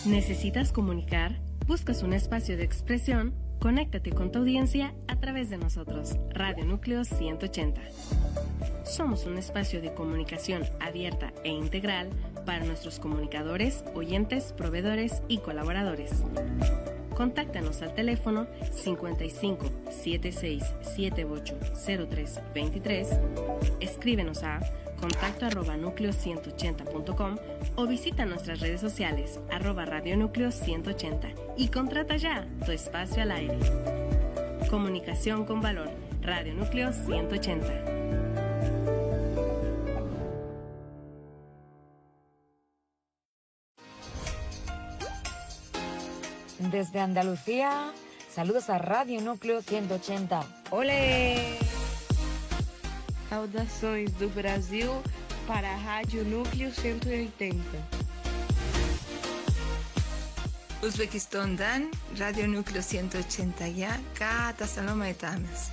¿Necesitas comunicar? ¿Buscas un espacio de expresión? Conéctate con tu audiencia a través de nosotros, Radio Núcleo 180. Somos un espacio de comunicación abierta e integral para nuestros comunicadores, oyentes, proveedores y colaboradores. Contáctanos al teléfono 55 76 78 03 23, escríbenos a contacto@núcleo180.com o visita nuestras redes sociales @radionúcleo180 y contrata ya tu espacio al aire. Comunicación con valor, Radio Núcleo 180. Desde Andalucía, saludos a Radio Núcleo 180. ¡Olé! Saudações do Brasil para a Rádio Núcleo 180. Uzbekistan'dan Radio Núcleo 180'ya Kata Saloma Etames.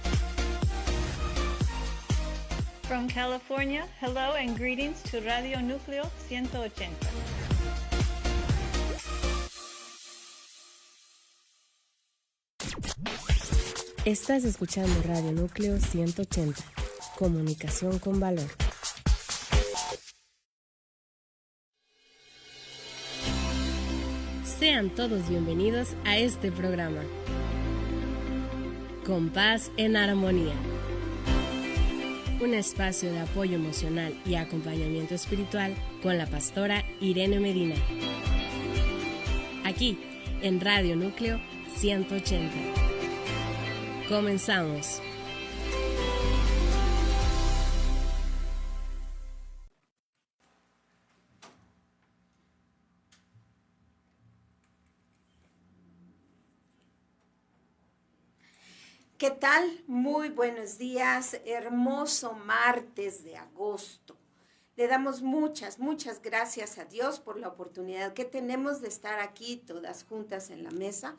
From California, hello and greetings to Radio Núcleo 180. Estás escuchando Radio Núcleo 180. Comunicación con valor. Sean todos bienvenidos a este programa. Con paz en armonía. Un espacio de apoyo emocional y acompañamiento espiritual con la pastora Irene Medina. Aquí, en Radio Núcleo 180. Comenzamos. ¿Qué tal? Muy buenos días, hermoso martes de agosto. Le damos muchas gracias a Dios por la oportunidad que tenemos de estar aquí todas juntas en la mesa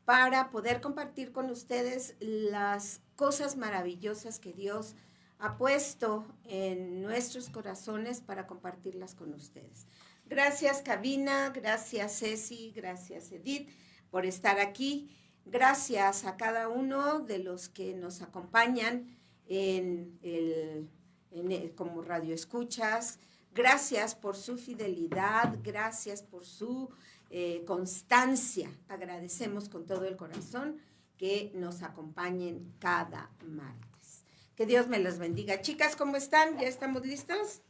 para poder compartir con ustedes las cosas maravillosas que Dios ha puesto en nuestros corazones para compartirlas con ustedes. Gracias, cabina, gracias, Ceci, gracias, Edith, por estar aquí. Gracias a cada uno de los que nos acompañan como radio escuchas. Gracias por su fidelidad, gracias por su constancia. Agradecemos con todo el corazón que nos acompañen cada martes. Que Dios me los bendiga. Chicas, ¿cómo están? ¿Ya estamos listos?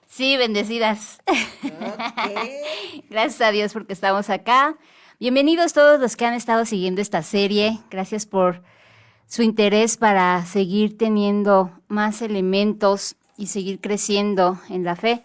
Sí, bendecidas. Okay. Gracias a Dios porque estamos acá. Bienvenidos todos los que han estado siguiendo esta serie. Gracias por su interés para seguir teniendo más elementos y seguir creciendo en la fe.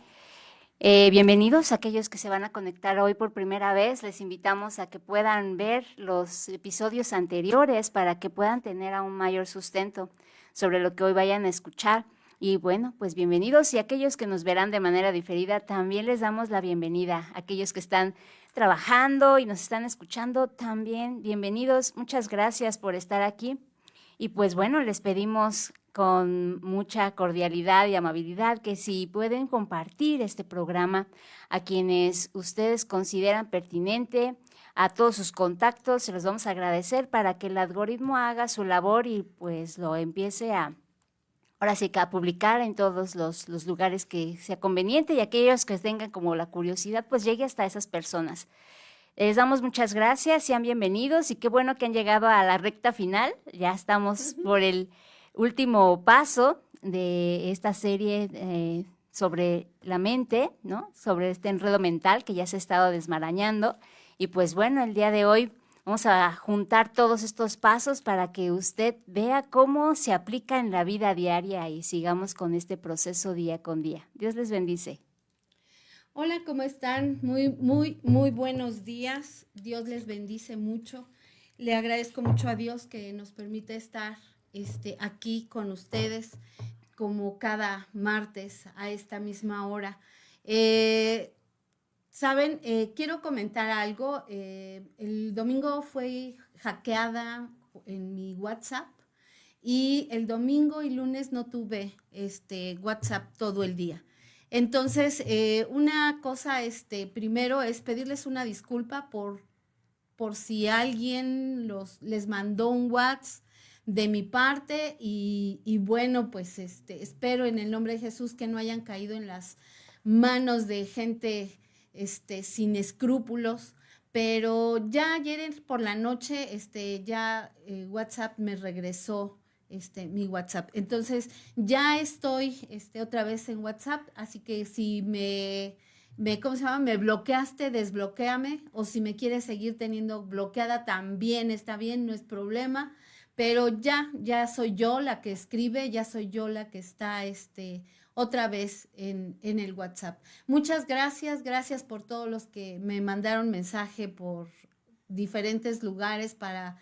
Bienvenidos a aquellos que se van a conectar hoy por primera vez. Les invitamos a que puedan ver los episodios anteriores para que puedan tener aún mayor sustento sobre lo que hoy vayan a escuchar. Y bueno, pues bienvenidos, y aquellos que nos verán de manera diferida, también les damos la bienvenida. Aquellos que están trabajando y nos están escuchando, también bienvenidos. Muchas gracias por estar aquí. Y pues bueno, les pedimos con mucha cordialidad y amabilidad que si pueden compartir este programa a quienes ustedes consideran pertinente, a todos sus contactos, se los vamos a agradecer para que el algoritmo haga su labor y pues lo empiece ahora sí que a publicar en todos los lugares que sea conveniente, y aquellos que tengan como la curiosidad, pues llegue hasta esas personas. Les damos muchas gracias, sean bienvenidos, y qué bueno que han llegado a la recta final. Ya estamos por el último paso de esta serie sobre la mente, ¿no? Sobre este enredo mental que ya se ha estado desmarañando. Y pues bueno, el día de hoy vamos a juntar todos estos pasos para que usted vea cómo se aplica en la vida diaria y sigamos con este proceso día con día. Dios les bendice. Hola, ¿cómo están? Muy buenos días. Dios les bendice mucho. Le agradezco mucho a Dios que nos permite estar aquí con ustedes como cada martes a esta misma hora. Saben, quiero comentar algo. El domingo fue hackeada en mi WhatsApp y el domingo y lunes no tuve WhatsApp todo el día. Entonces, una cosa, primero es pedirles una disculpa por si alguien les mandó un WhatsApp de mi parte y bueno, pues espero en el nombre de Jesús que no hayan caído en las manos de gente sin escrúpulos, pero ya ayer por la noche WhatsApp me regresó mi WhatsApp. Entonces ya estoy otra vez en WhatsApp, así que si ¿cómo se llama? Me bloqueaste, desbloquéame, o si me quieres seguir teniendo bloqueada también está bien, no es problema, pero ya soy yo la que escribe, ya soy yo la que está otra vez en el WhatsApp. Muchas gracias por todos los que me mandaron mensaje por diferentes lugares para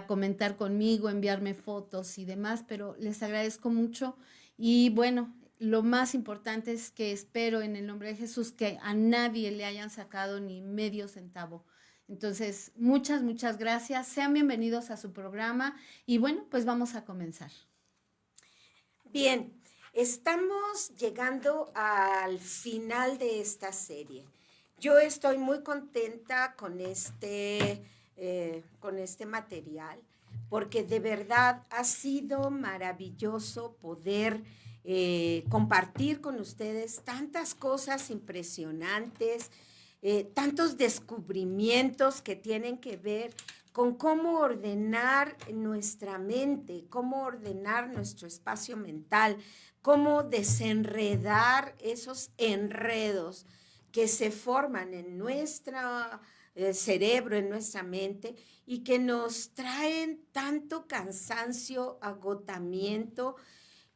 comentar conmigo, enviarme fotos y demás, pero les agradezco mucho y bueno, lo más importante es que espero en el nombre de Jesús que a nadie le hayan sacado ni medio centavo. Entonces, muchas gracias. Sean bienvenidos a su programa y bueno, pues vamos a comenzar. Bien, estamos llegando al final de esta serie. Yo estoy muy contenta con este material porque de verdad ha sido maravilloso poder compartir con ustedes tantas cosas impresionantes, tantos descubrimientos que tienen que ver con cómo ordenar nuestra mente, cómo ordenar nuestro espacio mental, cómo desenredar esos enredos que se forman en nuestro cerebro, en nuestra mente, y que nos traen tanto cansancio, agotamiento,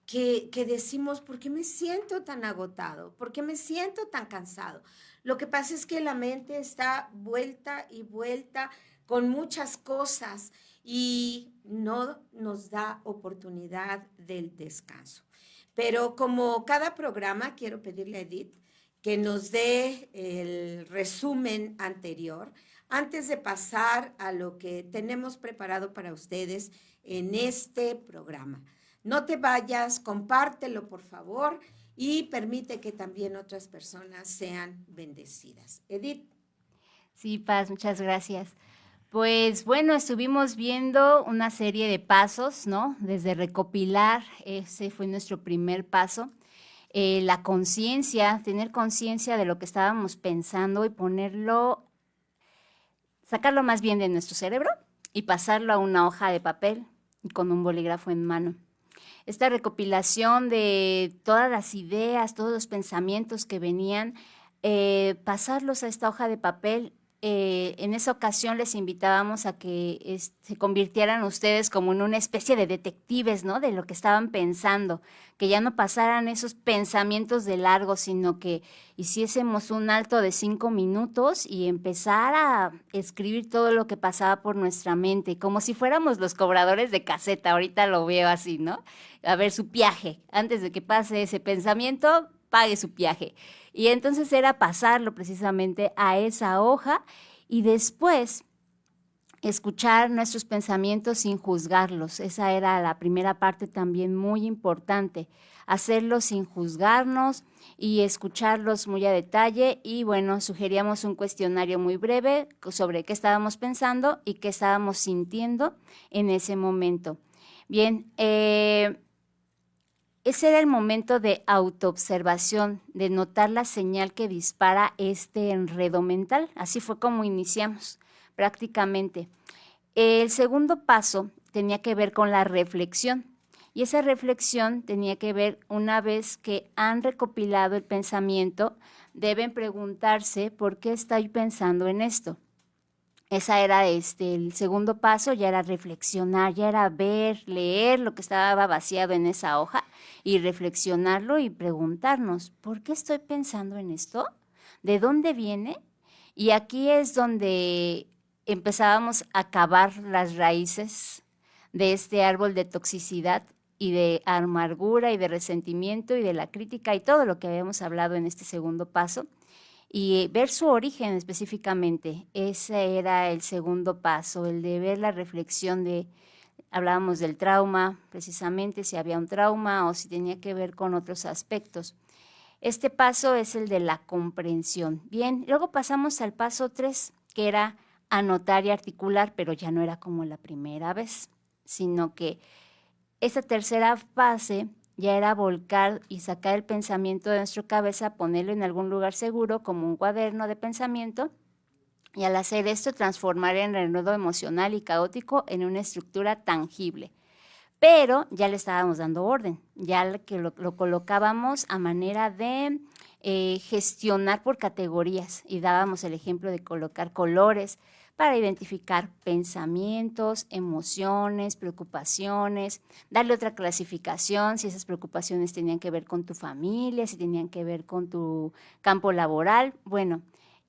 que decimos, ¿por qué me siento tan agotado? ¿Por qué me siento tan cansado? Lo que pasa es que la mente está vuelta y vuelta con muchas cosas y no nos da oportunidad del descanso. Pero como cada programa, quiero pedirle a Edith que nos dé el resumen anterior antes de pasar a lo que tenemos preparado para ustedes en este programa. No te vayas, compártelo por favor y permite que también otras personas sean bendecidas. Edith. Sí, Paz, muchas gracias. Pues bueno, estuvimos viendo una serie de pasos, ¿no? Desde recopilar, ese fue nuestro primer paso. La conciencia, tener conciencia de lo que estábamos pensando y sacarlo más bien de nuestro cerebro y pasarlo a una hoja de papel y con un bolígrafo en mano. Esta recopilación de todas las ideas, todos los pensamientos que venían, pasarlos a esta hoja de papel. En esa ocasión les invitábamos a que se convirtieran ustedes como en una especie de detectives, ¿no? De lo que estaban pensando, que ya no pasaran esos pensamientos de largo, sino que hiciésemos un alto de 5 minutos y empezar a escribir todo lo que pasaba por nuestra mente, como si fuéramos los cobradores de caseta. Ahorita lo veo así, ¿no? A ver, su peaje, antes de que pase ese pensamiento, pague su peaje. Y entonces era pasarlo precisamente a esa hoja y después escuchar nuestros pensamientos sin juzgarlos. Esa era la primera parte también muy importante, hacerlo sin juzgarnos y escucharlos muy a detalle. Y bueno, sugeríamos un cuestionario muy breve sobre qué estábamos pensando y qué estábamos sintiendo en ese momento. Bien, ese era el momento de autoobservación, de notar la señal que dispara este enredo mental. Así fue como iniciamos prácticamente. El segundo paso tenía que ver con la reflexión. Y esa reflexión tenía que ver, una vez que han recopilado el pensamiento, deben preguntarse por qué estoy pensando en esto. Esa era el segundo paso, ya era reflexionar, ya era ver, leer lo que estaba vaciado en esa hoja y reflexionarlo y preguntarnos, ¿por qué estoy pensando en esto? ¿De dónde viene? Y aquí es donde empezábamos a cavar las raíces de este árbol de toxicidad y de amargura y de resentimiento y de la crítica y todo lo que habíamos hablado en este segundo paso. Y ver su origen específicamente, ese era el segundo paso, el de ver la reflexión hablábamos del trauma, precisamente si había un trauma o si tenía que ver con otros aspectos. Este paso es el de la comprensión. Bien, luego pasamos al paso 3, que era anotar y articular, pero ya no era como la primera vez, sino que esta tercera fase ya era volcar y sacar el pensamiento de nuestra cabeza, ponerlo en algún lugar seguro, como un cuaderno de pensamiento, y al hacer esto transformar el enredo emocional y caótico en una estructura tangible. Pero ya le estábamos dando orden, ya que lo colocábamos a manera de gestionar por categorías y dábamos el ejemplo de colocar colores para identificar pensamientos, emociones, preocupaciones, darle otra clasificación, si esas preocupaciones tenían que ver con tu familia, si tenían que ver con tu campo laboral. Bueno,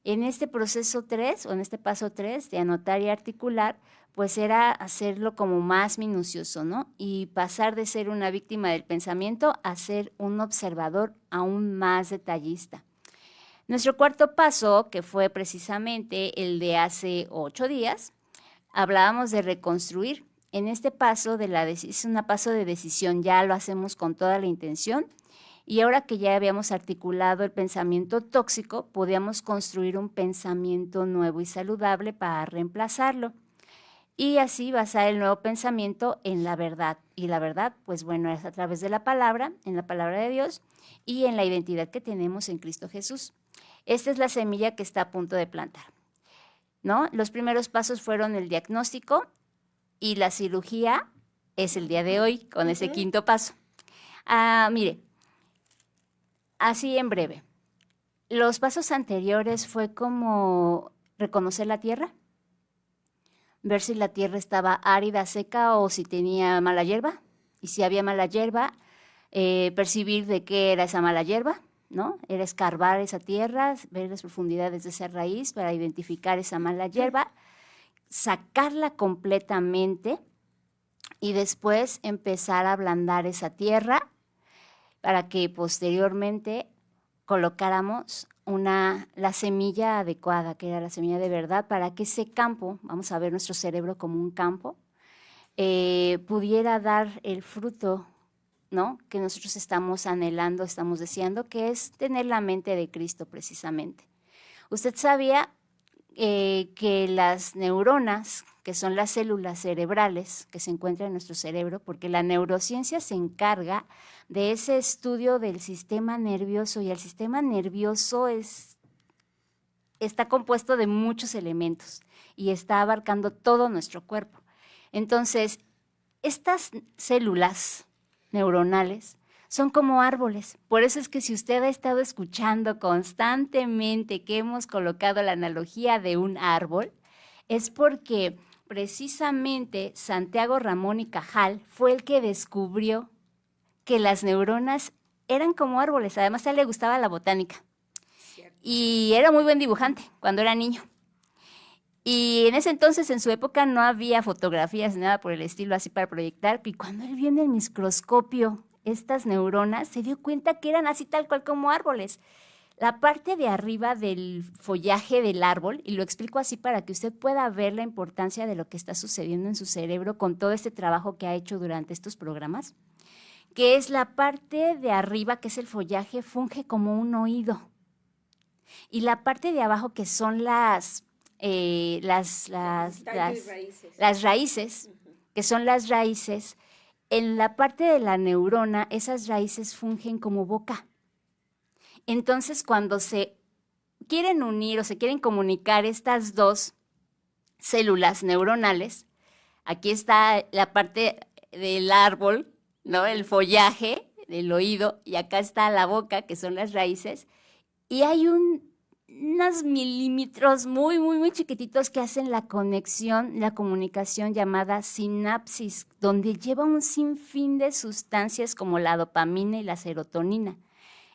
en este proceso 3 o en este paso 3 de anotar y articular, pues era hacerlo como más minucioso, ¿no? Y pasar de ser una víctima del pensamiento a ser un observador aún más detallista. Nuestro cuarto paso, que fue precisamente el de hace 8 días, hablábamos de reconstruir. En este paso es un paso de decisión, ya lo hacemos con toda la intención. Y ahora que ya habíamos articulado el pensamiento tóxico, podíamos construir un pensamiento nuevo y saludable para reemplazarlo. Y así basar el nuevo pensamiento en la verdad. Y la verdad, pues bueno, es a través de la palabra, en la palabra de Dios y en la identidad que tenemos en Cristo Jesús. Esta es la semilla que está a punto de plantar, ¿no? Los primeros pasos fueron el diagnóstico y la cirugía es el día de hoy con ese quinto paso. Mire, así en breve. Los pasos anteriores fue como reconocer la tierra, ver si la tierra estaba árida, seca o si tenía mala hierba. Y si había mala hierba, percibir de qué era esa mala hierba, ¿no? Era escarbar esa tierra, ver las profundidades de esa raíz para identificar esa mala hierba, sacarla completamente y después empezar a ablandar esa tierra para que posteriormente colocáramos la semilla adecuada, que era la semilla de verdad, para que ese campo, vamos a ver nuestro cerebro como un campo, pudiera dar el fruto, ¿no?, que nosotros estamos anhelando, estamos deseando, que es tener la mente de Cristo precisamente. Usted sabía que las neuronas, que son las células cerebrales que se encuentran en nuestro cerebro, porque la neurociencia se encarga de ese estudio del sistema nervioso, y el sistema nervioso está compuesto de muchos elementos y está abarcando todo nuestro cuerpo. Entonces, estas células neuronales son como árboles. Por eso es que si usted ha estado escuchando constantemente que hemos colocado la analogía de un árbol, es porque precisamente Santiago Ramón y Cajal fue el que descubrió que las neuronas eran como árboles. Además, a él le gustaba la botánica. Y era muy buen dibujante cuando era niño. Y en ese entonces, en su época, no había fotografías ni nada por el estilo así para proyectar. Y cuando él vio en el microscopio estas neuronas, se dio cuenta que eran así tal cual como árboles. La parte de arriba del follaje del árbol, y lo explico así para que usted pueda ver la importancia de lo que está sucediendo en su cerebro con todo este trabajo que ha hecho durante estos programas, que es la parte de arriba, que es el follaje, funge como un oído. Y la parte de abajo, que son las raíces, que son las raíces, en la parte de la neurona, esas raíces fungen como boca. Entonces, cuando se quieren unir o se quieren comunicar estas dos células neuronales, aquí está la parte del árbol, ¿no?, el follaje, el oído, y acá está la boca, que son las raíces, y hay unos milímetros muy, muy, muy chiquititos que hacen la conexión, la comunicación llamada sinapsis, donde lleva un sinfín de sustancias como la dopamina y la serotonina.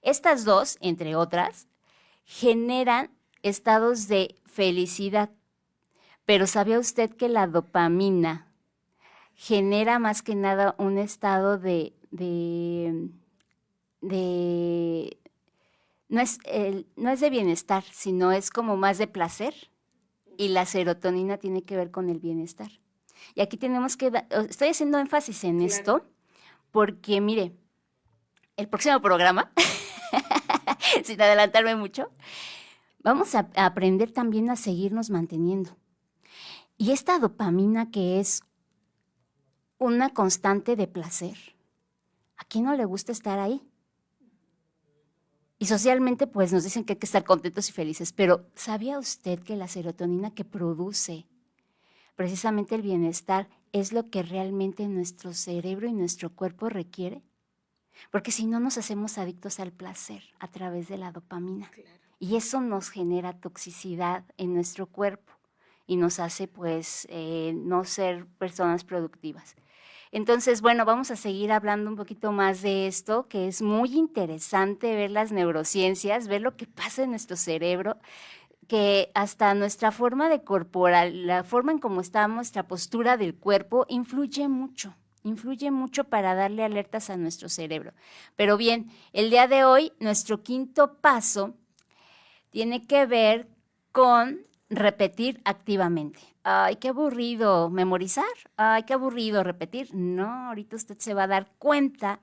Estas dos, entre otras, generan estados de felicidad. Pero ¿sabía usted que la dopamina genera más que nada un estado no es de bienestar, sino es como más de placer? Y la serotonina tiene que ver con el bienestar. Y aquí tenemos que estoy haciendo énfasis en esto, porque mire, el próximo programa sin adelantarme mucho, vamos a aprender también a seguirnos manteniendo. Y esta dopamina que es una constante de placer, ¿a quién no le gusta estar ahí? Y socialmente pues nos dicen que hay que estar contentos y felices, pero ¿sabía usted que la serotonina que produce precisamente el bienestar es lo que realmente nuestro cerebro y nuestro cuerpo requiere? Porque si no nos hacemos adictos al placer a través de la dopamina. Claro. Y eso nos genera toxicidad en nuestro cuerpo y nos hace pues no ser personas productivas. Entonces, bueno, vamos a seguir hablando un poquito más de esto, que es muy interesante ver las neurociencias, ver lo que pasa en nuestro cerebro, que hasta nuestra forma de corporal, la forma en cómo está nuestra postura del cuerpo, influye mucho para darle alertas a nuestro cerebro. Pero bien, el día de hoy, nuestro quinto paso tiene que ver con repetir activamente. Ay, qué aburrido memorizar, ay, qué aburrido repetir. No, ahorita usted se va a dar cuenta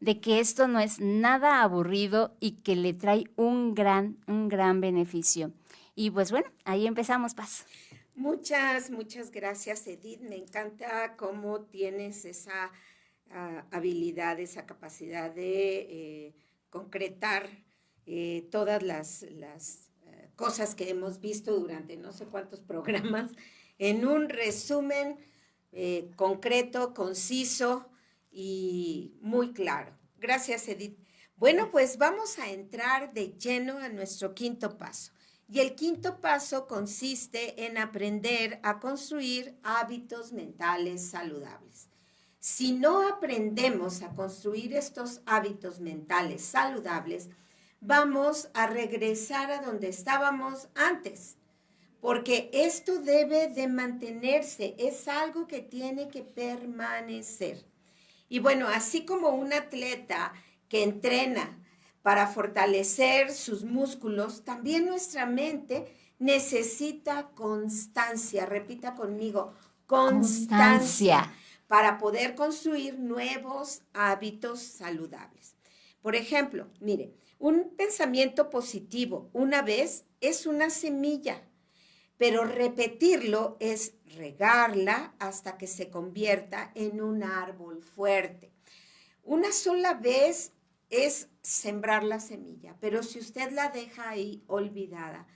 de que esto no es nada aburrido y que le trae un gran beneficio. Y pues bueno, ahí empezamos, Paz. Muchas gracias, Edith. Me encanta cómo tienes esa habilidad, esa capacidad de concretar todas las cosas que hemos visto durante no sé cuántos programas en un resumen concreto, conciso y muy claro. Gracias, Edith. Bueno, pues vamos a entrar de lleno a nuestro quinto paso. Y el quinto paso consiste en aprender a construir hábitos mentales saludables. Si no aprendemos a construir estos hábitos mentales saludables, vamos a regresar a donde estábamos antes, porque esto debe de mantenerse, es algo que tiene que permanecer. Y bueno, así como un atleta que entrena para fortalecer sus músculos, también nuestra mente necesita constancia. Repita conmigo, constancia, para poder construir nuevos hábitos saludables. Por ejemplo, mire, un pensamiento positivo una vez es una semilla, pero repetirlo es regarla hasta que se convierta en un árbol fuerte. Una sola vez es sembrar la semilla, pero si usted la deja ahí olvidada,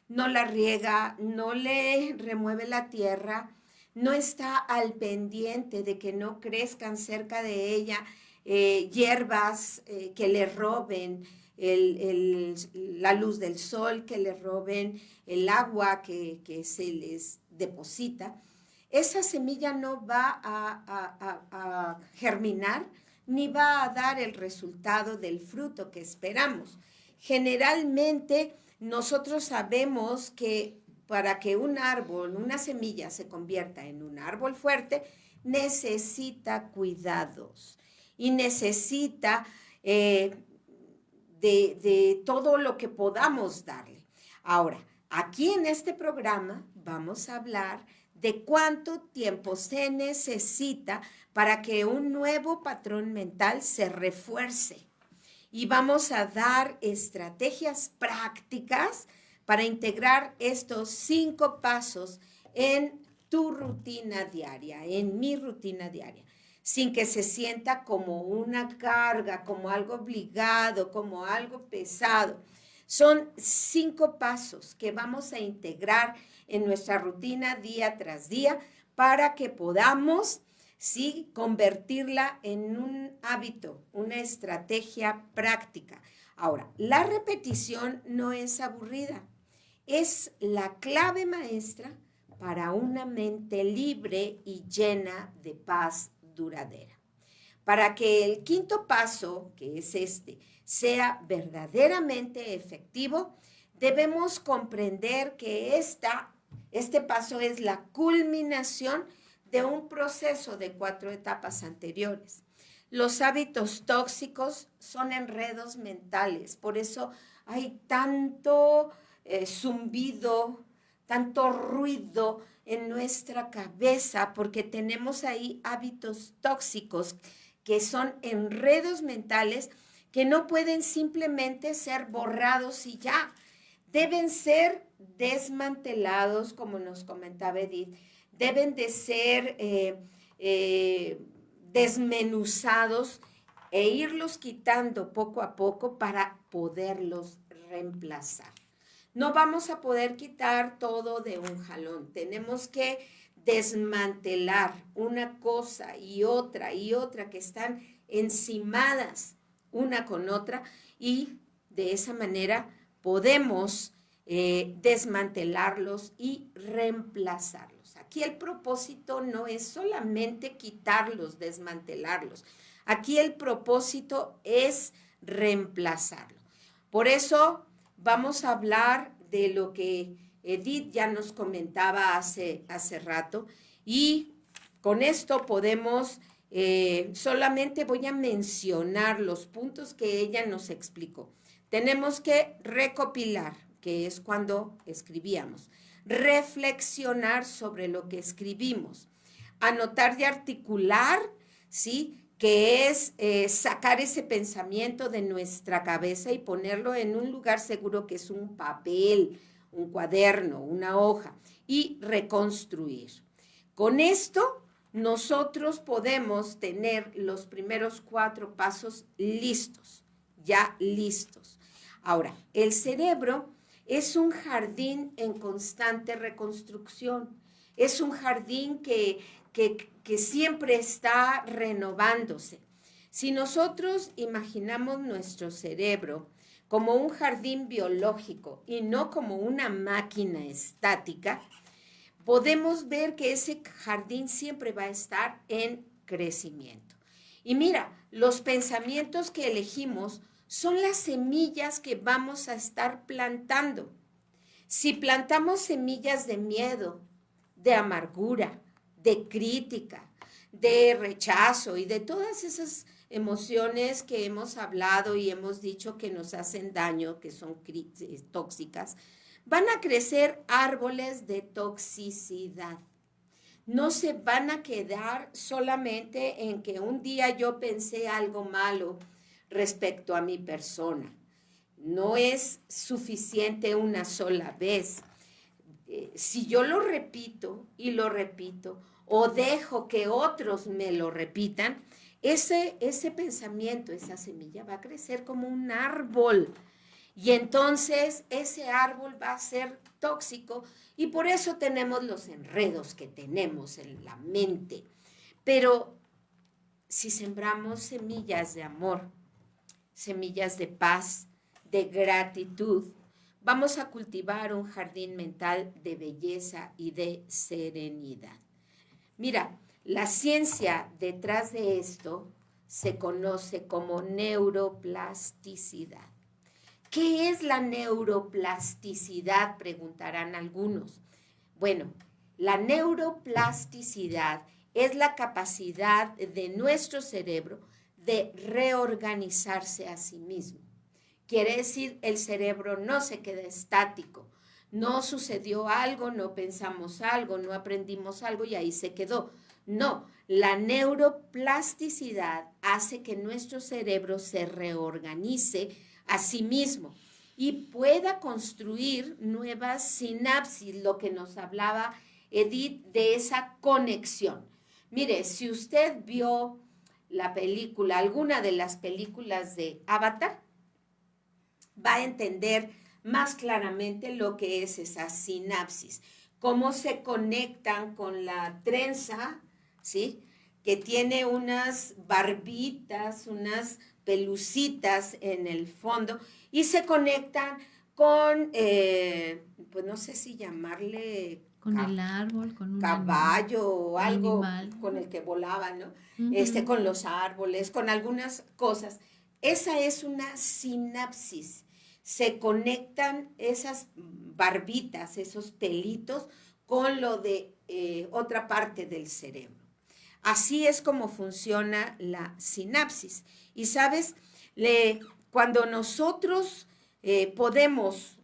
no la riega, no le remueve la tierra, no está al pendiente de que no crezcan cerca de ella hierbas que le roben la luz del sol, que le roben el agua que se les deposita, esa semilla no va a germinar ni va a dar el resultado del fruto que esperamos. Generalmente nosotros sabemos que para que un árbol, una semilla se convierta en un árbol fuerte, necesita cuidados y necesita de todo lo que podamos darle. Ahora, aquí en este programa vamos a hablar de cuánto tiempo se necesita para que un nuevo patrón mental se refuerce. Y vamos a dar estrategias prácticas para integrar estos 5 pasos en tu rutina diaria, en mi rutina diaria, sin que se sienta como una carga, como algo obligado, como algo pesado. Son 5 pasos que vamos a integrar en nuestra rutina día tras día para que podamos, sí, convertirla en un hábito, una estrategia práctica. Ahora, la repetición no es aburrida, es la clave maestra para una mente libre y llena de paz duradera. Para que el quinto paso, que es este, sea verdaderamente efectivo, debemos comprender que este paso es la culminación de un proceso de 4 etapas anteriores. Los hábitos tóxicos son enredos mentales, por eso hay tanto zumbido, tanto ruido en nuestra cabeza, porque tenemos ahí hábitos tóxicos que son enredos mentales que no pueden simplemente ser borrados y ya. Deben ser desmantelados, como nos comentaba Edith, deben de ser desmenuzados e irlos quitando poco a poco para poderlos reemplazar. No vamos a poder quitar todo de un jalón. Tenemos que desmantelar una cosa y otra que están encimadas una con otra, y de esa manera podemos desmantelarlos y reemplazarlos. Aquí el propósito no es solamente quitarlos, desmantelarlos. Aquí el propósito es reemplazarlo. Por eso vamos a hablar de lo que Edith ya nos comentaba hace rato, y con esto podemos, solamente voy a mencionar los puntos que ella nos explicó. Tenemos que recopilar, que es cuando escribíamos, reflexionar sobre lo que escribimos, anotar y articular, ¿sí?, que es sacar ese pensamiento de nuestra cabeza y ponerlo en un lugar seguro, que es un papel, un cuaderno, una hoja, y reconstruir. Con esto nosotros podemos tener los primeros 4 pasos listos, ya listos. Ahora, el cerebro es un jardín en constante reconstrucción, es un jardín que siempre está renovándose. Si nosotros imaginamos nuestro cerebro como un jardín biológico y no como una máquina estática, podemos ver que ese jardín siempre va a estar en crecimiento. Y mira, los pensamientos que elegimos son las semillas que vamos a estar plantando. Si plantamos semillas de miedo, de amargura, de crítica, de rechazo y de todas esas emociones que hemos hablado y hemos dicho que nos hacen daño, que son tóxicas, van a crecer árboles de toxicidad. No se van a quedar solamente en que un día yo pensé algo malo respecto a mi persona. No es suficiente una sola vez. Si yo lo repito y lo repito, o dejo que otros me lo repitan, ese pensamiento, esa semilla va a crecer como un árbol. Y entonces ese árbol va a ser tóxico, y por eso tenemos los enredos que tenemos en la mente. Pero si sembramos semillas de amor, semillas de paz, de gratitud, vamos a cultivar un jardín mental de belleza y de serenidad. Mira, la ciencia detrás de esto se conoce como neuroplasticidad. ¿Qué es la neuroplasticidad?, preguntarán algunos. Bueno, la neuroplasticidad es la capacidad de nuestro cerebro de reorganizarse a sí mismo. Quiere decir, el cerebro no se queda estático. No sucedió algo, no pensamos algo, no aprendimos algo y ahí se quedó. No, la neuroplasticidad hace que nuestro cerebro se reorganice a sí mismo y pueda construir nuevas sinapsis, lo que nos hablaba Edith de esa conexión. Mire, si usted vio la película, alguna de las películas de Avatar, va a entender más claramente lo que es esa sinapsis, cómo se conectan con la trenza, ¿sí?, que tiene unas barbitas, unas pelucitas en el fondo, y se conectan con, pues no sé si llamarle con el árbol, con un caballo o algo animal, con el que volaban, ¿no? Uh-huh. Con los árboles, con algunas cosas. Esa es una sinapsis. Se conectan esas barbitas, esos pelitos, con lo de otra parte del cerebro. Así es como funciona la sinapsis. Y sabes, cuando nosotros podemos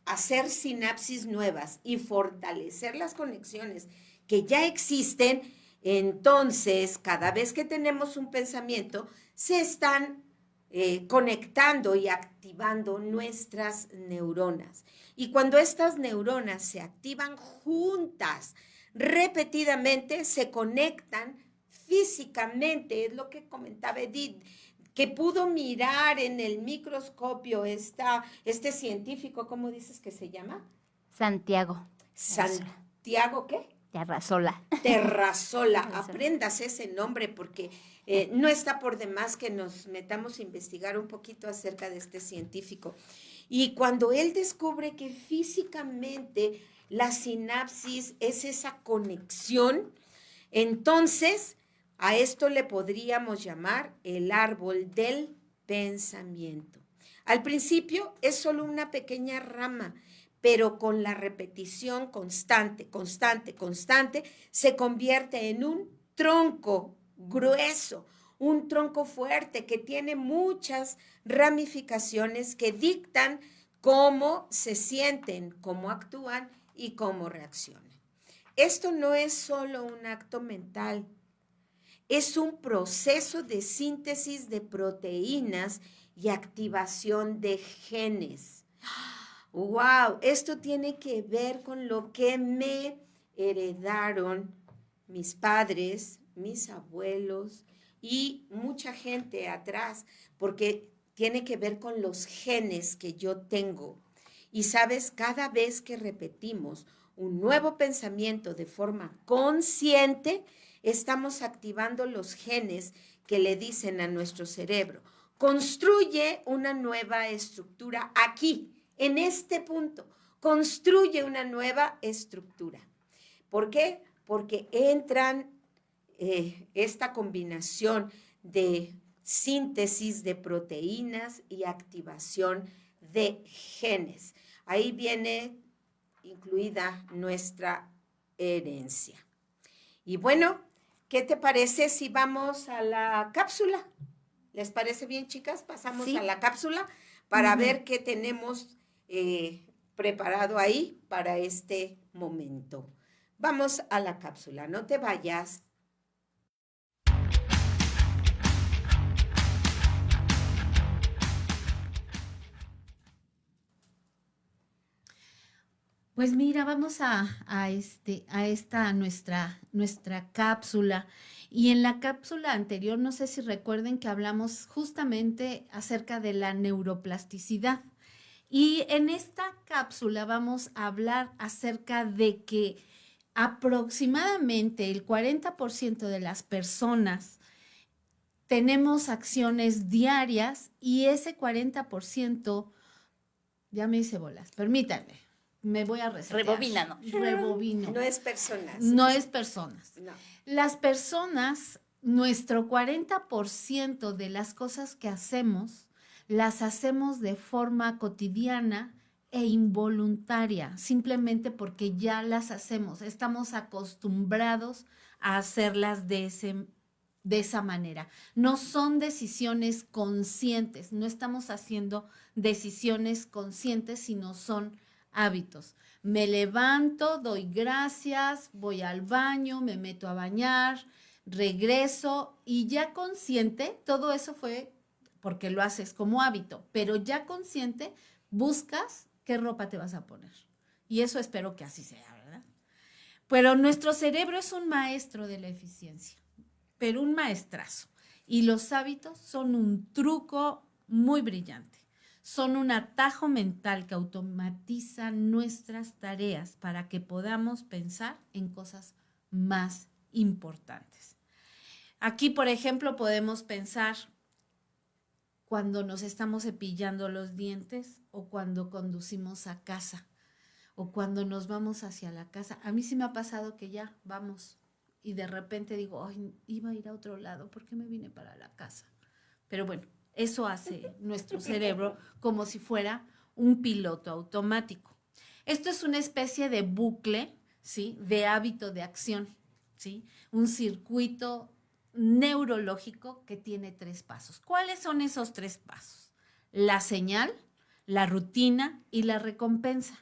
hacer sinapsis nuevas y fortalecer las conexiones que ya existen, entonces cada vez que tenemos un pensamiento se están conectando y activando nuestras neuronas. Y cuando estas neuronas se activan juntas, repetidamente, se conectan físicamente. Es lo que comentaba Edith, que pudo mirar en el microscopio este científico, ¿cómo dices que se llama? Santiago. ¿Santiago qué? Terrazola. Terrazola. Aprendas ese nombre porque no está por demás que nos metamos a investigar un poquito acerca de este científico. Y cuando él descubre que físicamente la sinapsis es esa conexión, entonces a esto le podríamos llamar el árbol del pensamiento. Al principio es solo una pequeña rama, pero con la repetición constante, se convierte en un tronco grueso, un tronco fuerte que tiene muchas ramificaciones que dictan cómo se sienten, cómo actúan y cómo reaccionan. Esto no es solo un acto mental, es un proceso de síntesis de proteínas y activación de genes. ¡Wow! Esto tiene que ver con lo que me heredaron mis padres, mis abuelos y mucha gente atrás, porque tiene que ver con los genes que yo tengo. Y sabes, cada vez que repetimos un nuevo pensamiento de forma consciente, estamos activando los genes que le dicen a nuestro cerebro: construye una nueva estructura aquí, en este punto, construye una nueva estructura. ¿Por qué? Porque entran esta combinación de síntesis de proteínas y activación de genes. Ahí viene incluida nuestra herencia. Y bueno, ¿qué te parece si vamos a la cápsula? ¿Les parece bien, chicas? Pasamos a la cápsula para ver qué tenemos preparado ahí para este momento. Vamos a la cápsula, no te vayas. Pues mira, vamos a esta nuestra cápsula. Y en la cápsula anterior, no sé si recuerden que hablamos justamente acerca de la neuroplasticidad. Y en esta cápsula vamos a hablar acerca de que aproximadamente el 40% de las personas tenemos acciones diarias y ese 40%, ya me hice bolas, permítanme, me voy a resetear. Rebobino. No es personas. No es personas. No. Las personas, nuestro 40% de las cosas que hacemos, las hacemos de forma cotidiana e involuntaria, simplemente porque ya las hacemos. Estamos acostumbrados a hacerlas de esa manera. No son decisiones conscientes, no estamos haciendo decisiones conscientes, sino son hábitos. Me levanto, doy gracias, voy al baño, me meto a bañar, regreso y ya consciente, todo eso fue porque lo haces como hábito, pero ya consciente buscas qué ropa te vas a poner. Y eso espero que así sea, ¿verdad? Pero nuestro cerebro es un maestro de la eficiencia, pero un maestrazo. Y los hábitos son un truco muy brillante. Son un atajo mental que automatiza nuestras tareas para que podamos pensar en cosas más importantes. Aquí, por ejemplo, podemos pensar cuando nos estamos cepillando los dientes o cuando conducimos a casa o cuando nos vamos hacia la casa. A mí sí me ha pasado que ya vamos y de repente digo, ay, iba a ir a otro lado, ¿por qué me vine para la casa? Pero bueno, eso hace nuestro cerebro como si fuera un piloto automático. Esto es una especie de bucle, ¿sí?, de hábito de acción, ¿sí? Un circuito neurológico que tiene 3 pasos. ¿Cuáles son esos 3 pasos? La señal, la rutina y la recompensa.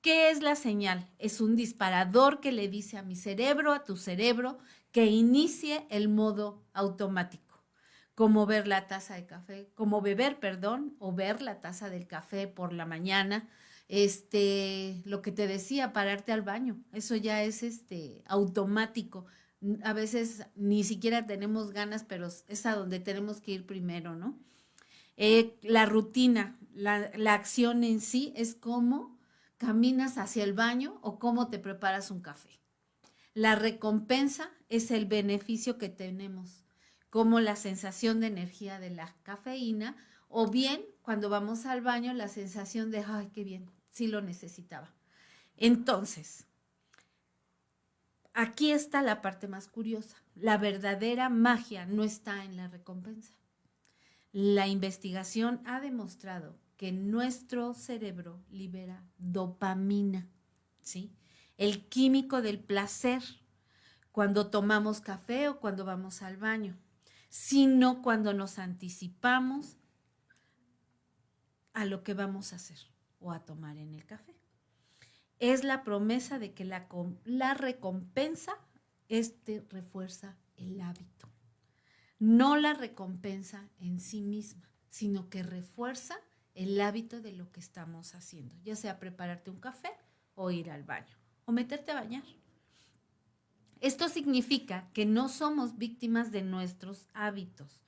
¿Qué es la señal? Es un disparador que le dice a mi cerebro, a tu cerebro, que inicie el modo automático. como ver la taza de café, como beber, perdón, o ver la taza del café por la mañana. Lo que te decía, pararte al baño, eso ya es automático. A veces ni siquiera tenemos ganas, pero es a donde tenemos que ir primero, ¿no? La rutina, la acción en sí es cómo caminas hacia el baño o cómo te preparas un café. La recompensa es el beneficio que tenemos, como la sensación de energía de la cafeína, o bien cuando vamos al baño la sensación de, ay, qué bien, sí lo necesitaba. Entonces, aquí está la parte más curiosa. La verdadera magia no está en la recompensa. La investigación ha demostrado que nuestro cerebro libera dopamina, ¿sí? El químico del placer, cuando tomamos café o cuando vamos al baño, sino cuando nos anticipamos a lo que vamos a hacer o a tomar en el café. Es la promesa de que la recompensa refuerza el hábito. No la recompensa en sí misma, sino que refuerza el hábito de lo que estamos haciendo, ya sea prepararte un café o ir al baño o meterte a bañar. Esto significa que no somos víctimas de nuestros hábitos.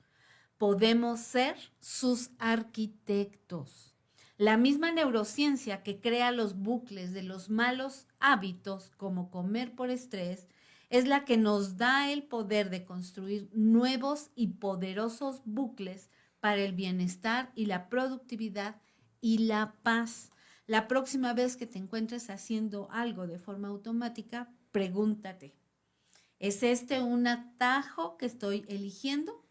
Podemos ser sus arquitectos. La misma neurociencia que crea los bucles de los malos hábitos, como comer por estrés, es la que nos da el poder de construir nuevos y poderosos bucles para el bienestar y la productividad y la paz. La próxima vez que te encuentres haciendo algo de forma automática, pregúntate, ¿es un atajo que estoy eligiendo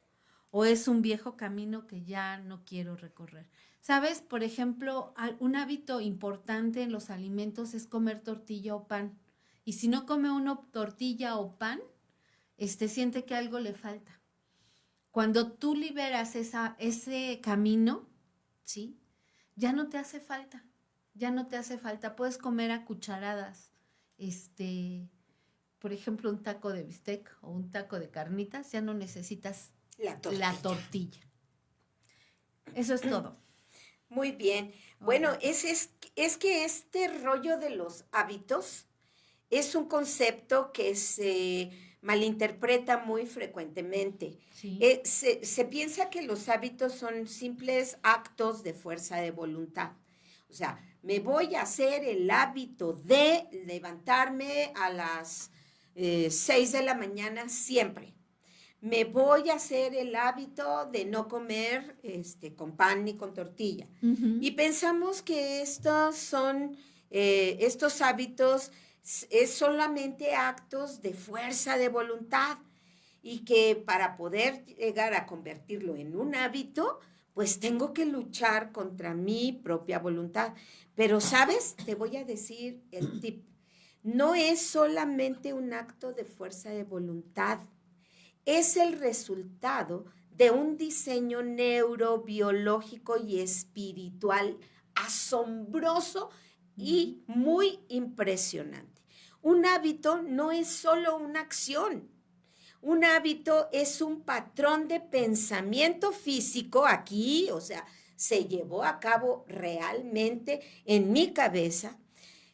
o es un viejo camino que ya no quiero recorrer? ¿Sabes? Por ejemplo, un hábito importante en los alimentos es comer tortilla o pan. Y si no come uno tortilla o pan, siente que algo le falta. Cuando tú liberas ese camino, ¿sí? Ya no te hace falta. Ya no te hace falta. Puedes comer a cucharadas. Por ejemplo, un taco de bistec o un taco de carnitas, ya no necesitas la tortilla. Eso es todo. Muy bien. Bueno, es que este rollo de los hábitos es un concepto que se malinterpreta muy frecuentemente. Sí. Se piensa que los hábitos son simples actos de fuerza de voluntad. O sea, me voy a hacer el hábito de levantarme a las 6 de la mañana siempre. Me voy a hacer el hábito de no comer con pan ni con tortilla. Uh-huh. Y pensamos que estos hábitos es solamente actos de fuerza de voluntad y que para poder llegar a convertirlo en un hábito, pues tengo que luchar contra mi propia voluntad. Pero, ¿sabes? Te voy a decir el tip. No es solamente un acto de fuerza de voluntad, es el resultado de un diseño neurobiológico y espiritual asombroso y muy impresionante. Un hábito no es solo una acción. Un hábito es un patrón de pensamiento físico aquí, o sea, se llevó a cabo realmente en mi cabeza.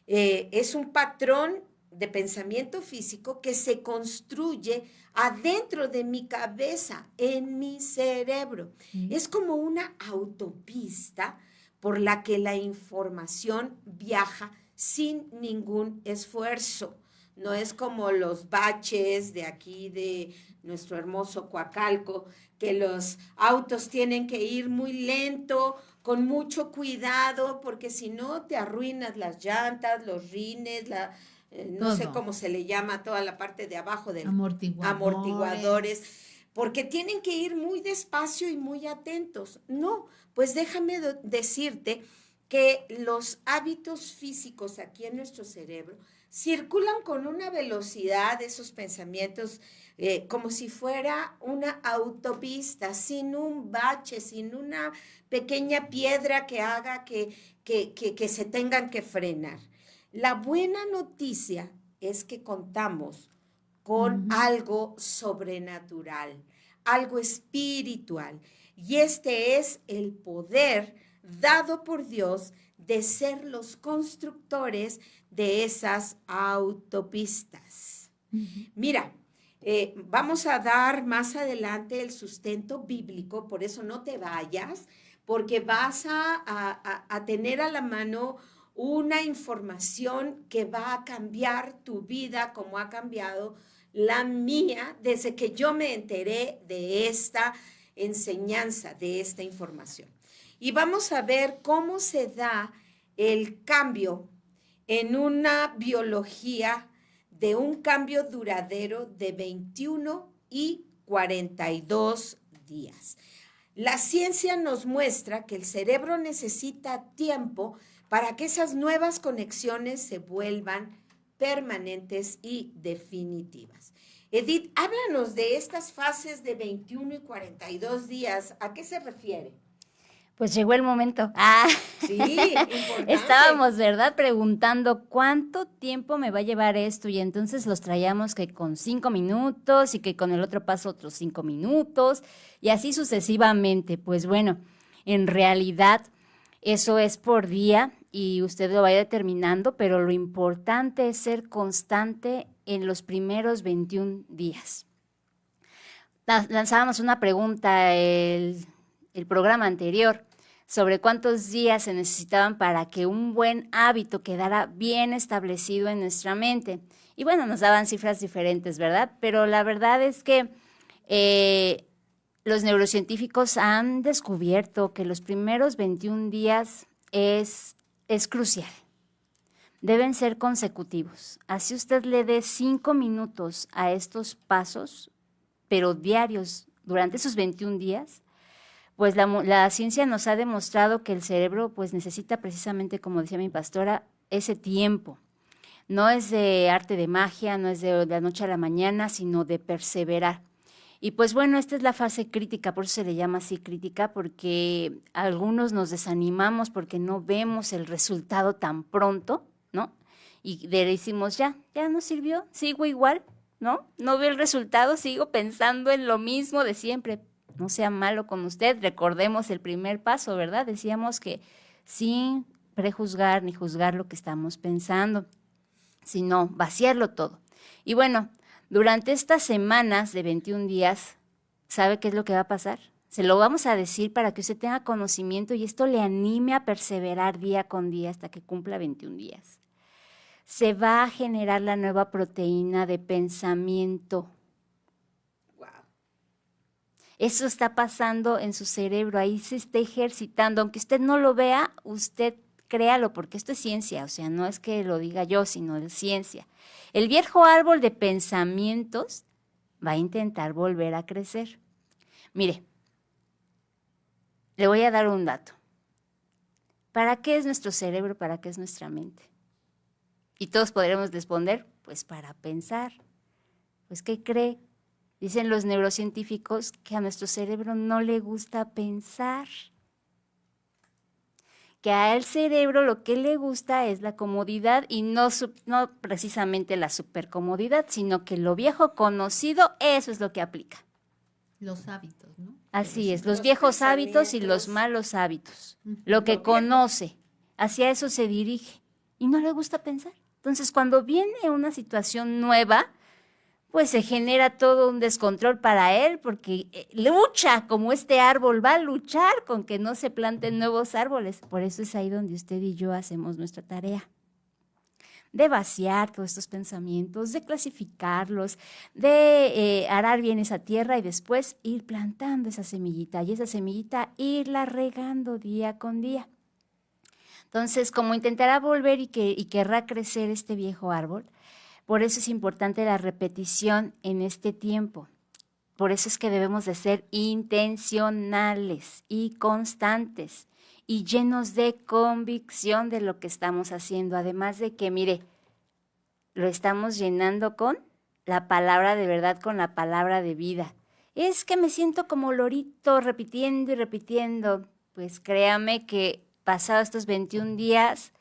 Es un patrón de pensamiento físico que se construye adentro de mi cabeza, en mi cerebro. Es como una autopista por la que la información viaja sin ningún esfuerzo. No es como los baches de aquí de nuestro hermoso Coacalco, que los autos tienen que ir muy lento, con mucho cuidado, porque si no te arruinas las llantas, los rines, no sé cómo se le llama toda la parte de abajo del amortiguadores, porque tienen que ir muy despacio y muy atentos. No, pues déjame decirte que los hábitos físicos aquí en nuestro cerebro circulan con una velocidad de esos pensamientos como si fuera una autopista, sin un bache, sin una pequeña piedra que haga que se tengan que frenar. La buena noticia es que contamos con algo sobrenatural, algo espiritual. Y este es el poder dado por Dios de ser los constructores de esas autopistas. Mira, vamos a dar más adelante el sustento bíblico, por eso no te vayas, porque vas a tener a la mano una información que va a cambiar tu vida como ha cambiado la mía desde que yo me enteré de esta enseñanza, de esta información. Y vamos a ver cómo se da el cambio en una biología de un cambio duradero de 21 y 42 días. La ciencia nos muestra que el cerebro necesita tiempo para que esas nuevas conexiones se vuelvan permanentes y definitivas. Edith, háblanos de estas fases de 21 y 42 días. ¿A qué se refiere? Pues llegó el momento. Sí, importante. Estábamos, ¿verdad?, preguntando cuánto tiempo me va a llevar esto, y entonces los traíamos que con 5 minutos y que con el otro paso otros 5 minutos y así sucesivamente. Pues bueno, en realidad eso es por día y usted lo va determinando, pero lo importante es ser constante en los primeros 21 días. Lanzábamos una pregunta el programa anterior sobre cuántos días se necesitaban para que un buen hábito quedara bien establecido en nuestra mente. Y bueno, nos daban cifras diferentes, ¿verdad? Pero la verdad es que los neurocientíficos han descubierto que los primeros 21 días es crucial. Deben ser consecutivos. Así usted le dé 5 minutos a estos pasos, pero diarios durante esos 21 días, pues la ciencia nos ha demostrado que el cerebro pues necesita precisamente, como decía mi pastora, ese tiempo. No es de arte de magia, no es de la noche a la mañana, sino de perseverar. Y pues bueno, esta es la fase crítica, por eso se le llama así crítica, porque algunos nos desanimamos porque no vemos el resultado tan pronto, ¿no? Y decimos, ya no sirvió, sigo igual, ¿no? No veo el resultado, sigo pensando en lo mismo de siempre. No sea malo con usted, recordemos el primer paso, ¿verdad? Decíamos que sin prejuzgar ni juzgar lo que estamos pensando, sino vaciarlo todo. Y bueno, durante estas semanas de 21 días, ¿sabe qué es lo que va a pasar? Se lo vamos a decir para que usted tenga conocimiento y esto le anime a perseverar día con día hasta que cumpla 21 días. Se va a generar la nueva proteína de pensamiento. Eso está pasando en su cerebro, ahí se está ejercitando. Aunque usted no lo vea, usted créalo, porque esto es ciencia, o sea, no es que lo diga yo, sino de ciencia. El viejo árbol de pensamientos va a intentar volver a crecer. Mire, le voy a dar un dato. ¿Para qué es nuestro cerebro? ¿Para qué es nuestra mente? Y todos podremos responder, pues para pensar. Pues, ¿qué cree? Dicen los neurocientíficos que a nuestro cerebro no le gusta pensar, que al cerebro lo que le gusta es la comodidad y no precisamente la supercomodidad, sino que lo viejo conocido, eso es lo que aplica. Los hábitos, ¿no? Así es, los viejos hábitos y los malos hábitos, lo que conoce, hacia eso se dirige y no le gusta pensar. Entonces, cuando viene una situación nueva, pues se genera todo un descontrol para él porque lucha, como este árbol va a luchar con que no se planten nuevos árboles. Por eso es ahí donde usted y yo hacemos nuestra tarea de vaciar todos estos pensamientos, de clasificarlos, de arar bien esa tierra y después ir plantando esa semillita y esa semillita irla regando día con día. Entonces, como intentará volver y querrá crecer este viejo árbol, por eso es importante la repetición en este tiempo. Por eso es que debemos de ser intencionales y constantes y llenos de convicción de lo que estamos haciendo. Además de que, mire, lo estamos llenando con la palabra de verdad, con la palabra de vida. Es que me siento como lorito repitiendo y repitiendo. Pues créame que pasados estos 21 días,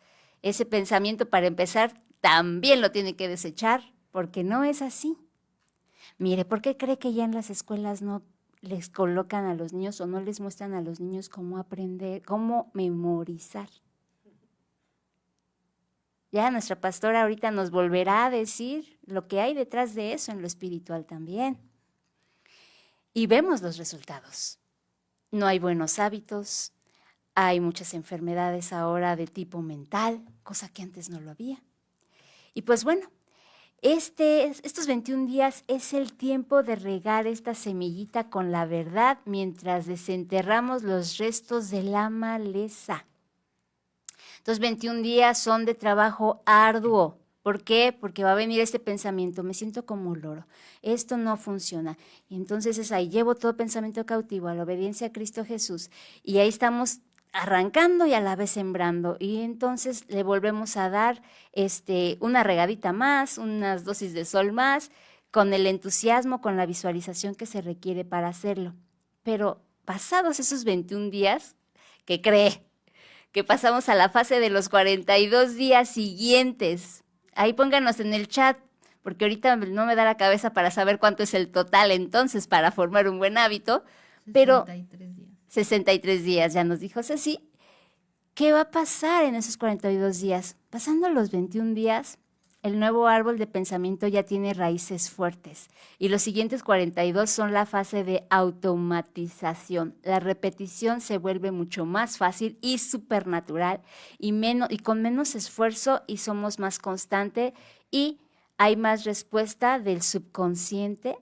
ese pensamiento para empezar también lo tiene que desechar, porque no es así. Mire, ¿por qué cree que ya en las escuelas no les colocan a los niños o no les muestran a los niños cómo aprender, cómo memorizar. Ya nuestra pastora ahorita nos volverá a decir lo que hay detrás de eso en lo espiritual también. Y vemos los resultados. No hay buenos hábitos, hay muchas enfermedades ahora de tipo mental, cosa que antes no lo había. Y pues bueno, estos 21 días es el tiempo de regar esta semillita con la verdad mientras desenterramos los restos de la maleza. Estos 21 días son de trabajo arduo. ¿Por qué? Porque va a venir este pensamiento, me siento como loro, esto no funciona. Y entonces es ahí, llevo todo pensamiento cautivo a la obediencia a Cristo Jesús. Y ahí estamos arrancando y a la vez sembrando. Y entonces le volvemos a dar una regadita más, unas dosis de sol más, con el entusiasmo, con la visualización que se requiere para hacerlo. Pero pasados esos 21 días, ¿qué cree? Que pasamos a la fase de los 42 días siguientes. Ahí pónganos en el chat, porque ahorita no me da la cabeza para saber cuánto es el total entonces para formar un buen hábito, pero 63 días. 63 días, ya nos dijo Ceci. ¿Qué va a pasar en esos 42 días? Pasando los 21 días, el nuevo árbol de pensamiento ya tiene raíces fuertes y los siguientes 42 son la fase de automatización. La repetición se vuelve mucho más fácil y supernatural y con menos esfuerzo y somos más constantes y hay más respuesta del subconsciente.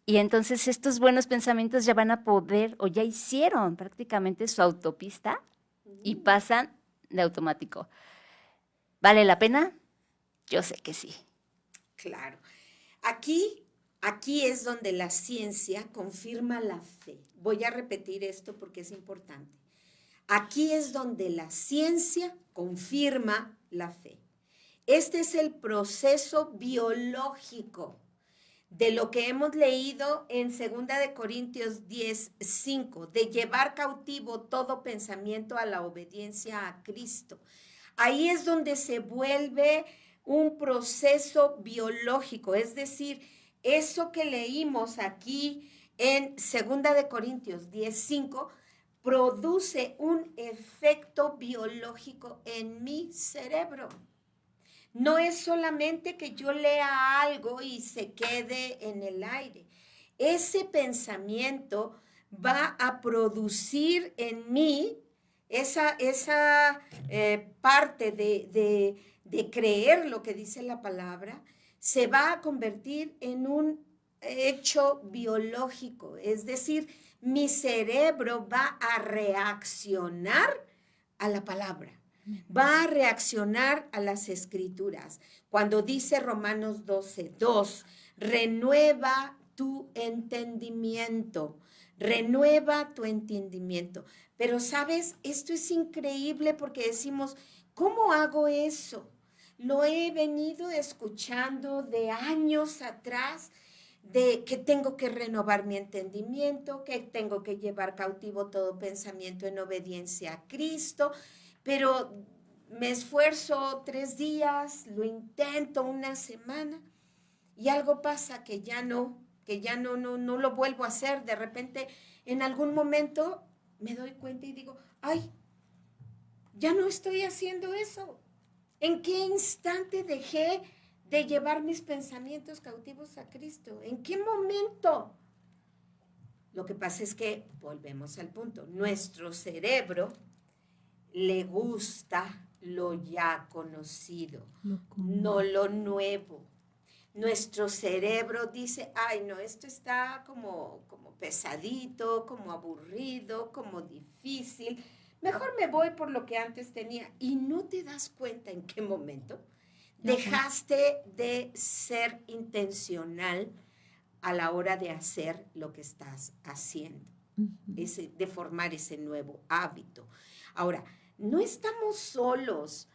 Y entonces estos buenos pensamientos ya van a poder o ya hicieron prácticamente su autopista y pasan de automático. ¿Vale la pena? Yo sé que sí. Claro. Aquí es donde la ciencia confirma la fe. Voy a repetir esto porque es importante. Aquí es donde la ciencia confirma la fe. Este es el proceso biológico de lo que hemos leído en 2 Corintios 10:5, de llevar cautivo todo pensamiento a la obediencia a Cristo. Ahí es donde se vuelve un proceso biológico, es decir, eso que leímos aquí en 2 Corintios 10:5 produce un efecto biológico en mi cerebro. No es solamente que yo lea algo y se quede en el aire. Ese pensamiento va a producir en mí esa parte de creer lo que dice la palabra, se va a convertir en un hecho biológico. Es decir, mi cerebro va a reaccionar a la palabra. Va a reaccionar a las escrituras. Cuando dice Romanos 12:2, renueva tu entendimiento, renueva tu entendimiento. Pero, ¿sabes? Esto es increíble porque decimos, ¿cómo hago eso? Lo he venido escuchando de años atrás, de que tengo que renovar mi entendimiento, que tengo que llevar cautivo todo pensamiento en obediencia a Cristo, pero me esfuerzo 3 días, lo intento una semana y algo pasa que ya no lo vuelvo a hacer. De repente, en algún momento me doy cuenta y digo, ay, ya no estoy haciendo eso. ¿En qué instante dejé de llevar mis pensamientos cautivos a Cristo? ¿En qué momento? Lo que pasa es que, volvemos al punto, nuestro cerebro le gusta lo ya conocido, no lo nuevo. Nuestro cerebro dice, ay, no, esto está como pesadito, como aburrido, como difícil. Mejor me voy por lo que antes tenía. Y no te das cuenta en qué momento dejaste de ser intencional a la hora de hacer lo que estás haciendo, de formar ese nuevo hábito. Ahora, no estamos solos.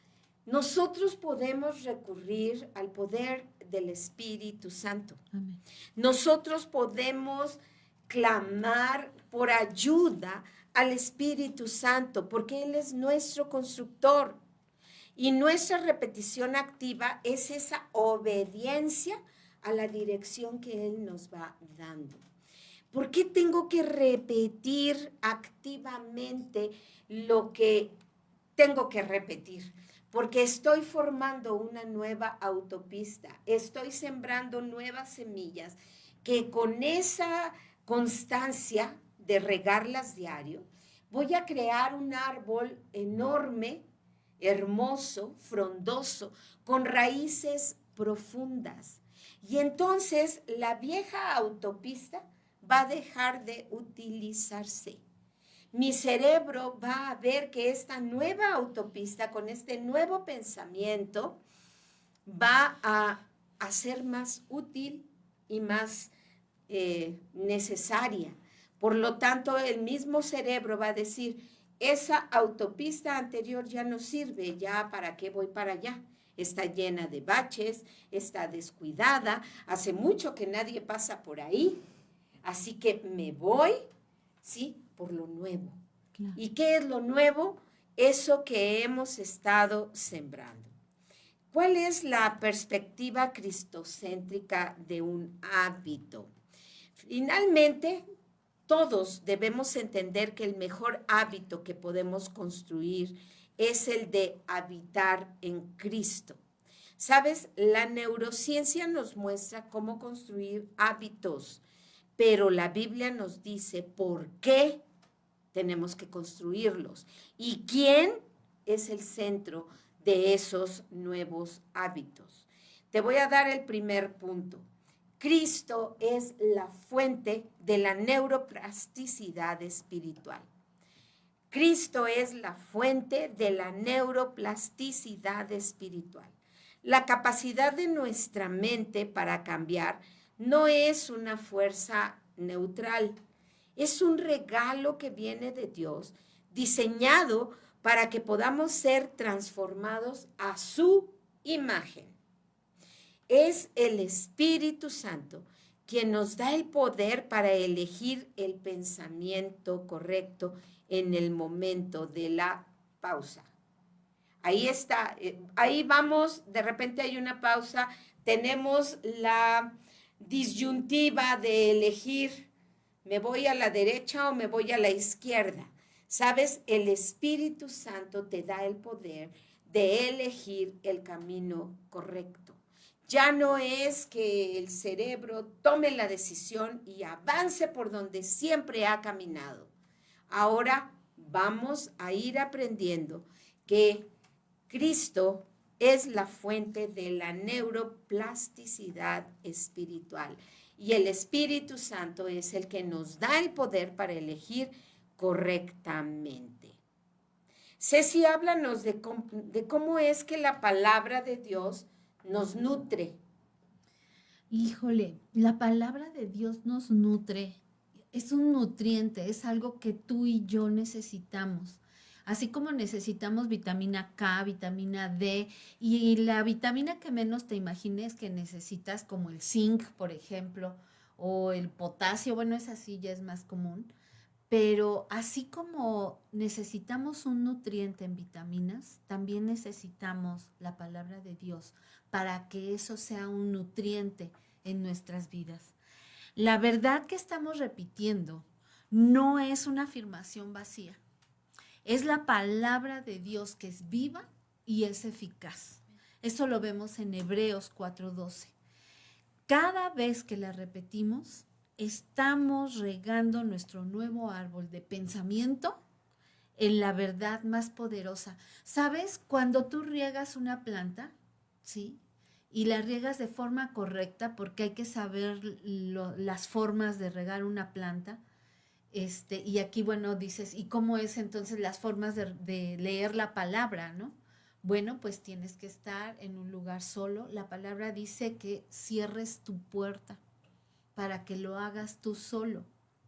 Nosotros podemos recurrir al poder del Espíritu Santo. Amén. Nosotros podemos clamar por ayuda al Espíritu Santo, porque Él es nuestro constructor. Y nuestra repetición activa es esa obediencia a la dirección que Él nos va dando. ¿Por qué tengo que repetir activamente lo que tengo que repetir? Porque estoy formando una nueva autopista, estoy sembrando nuevas semillas que con esa constancia de regarlas diario, voy a crear un árbol enorme, hermoso, frondoso, con raíces profundas. Y entonces la vieja autopista va a dejar de utilizarse. Mi cerebro va a ver que esta nueva autopista, con este nuevo pensamiento, va a ser más útil y más necesaria. Por lo tanto, el mismo cerebro va a decir, esa autopista anterior ya no sirve, ya para qué voy para allá. Está llena de baches, está descuidada, hace mucho que nadie pasa por ahí, así que me voy, ¿sí?, por lo nuevo. Claro. ¿Y qué es lo nuevo? Eso que hemos estado sembrando. ¿Cuál es la perspectiva cristocéntrica de un hábito? Finalmente, todos debemos entender que el mejor hábito que podemos construir es el de habitar en Cristo. ¿Sabes? La neurociencia nos muestra cómo construir hábitos, pero la Biblia nos dice por qué tenemos que construirlos y quién es el centro de esos nuevos hábitos. Te voy a dar el primer punto. Cristo es la fuente de la neuroplasticidad espiritual. Cristo es la fuente de la neuroplasticidad espiritual. La capacidad de nuestra mente para cambiar no es una fuerza neutral, es un regalo que viene de Dios, diseñado para que podamos ser transformados a su imagen. Es el Espíritu Santo quien nos da el poder para elegir el pensamiento correcto en el momento de la pausa. Ahí está, ahí vamos, de repente hay una pausa, tenemos la disyuntiva de elegir, ¿me voy a la derecha o me voy a la izquierda? ¿Sabes? El Espíritu Santo te da el poder de elegir el camino correcto. Ya no es que el cerebro tome la decisión y avance por donde siempre ha caminado. Ahora vamos a ir aprendiendo que Cristo es la fuente de la neuroplasticidad espiritual y el Espíritu Santo es el que nos da el poder para elegir correctamente. Ceci, háblanos de cómo es que la palabra de Dios nos nutre. Híjole, la palabra de Dios nos nutre. Es un nutriente, es algo que tú y yo necesitamos. Así como necesitamos vitamina K, vitamina D, y la vitamina que menos te imagines que necesitas, como el zinc, por ejemplo, o el potasio, bueno, esa sí ya es más común, pero así como necesitamos un nutriente en vitaminas, también necesitamos la palabra de Dios para que eso sea un nutriente en nuestras vidas. La verdad que estamos repitiendo no es una afirmación vacía. Es la palabra de Dios que es viva y es eficaz. Eso lo vemos en Hebreos 4:12. Cada vez que la repetimos, estamos regando nuestro nuevo árbol de pensamiento en la verdad más poderosa. ¿Sabes? Cuando tú riegas una planta, ¿sí?, y la riegas de forma correcta, porque hay que saber las formas de regar una planta, y aquí, bueno, dices, ¿y cómo es entonces las formas de leer la palabra, no? Bueno, pues tienes que estar en un lugar solo. La palabra dice que cierres tu puerta para que lo hagas tú solo,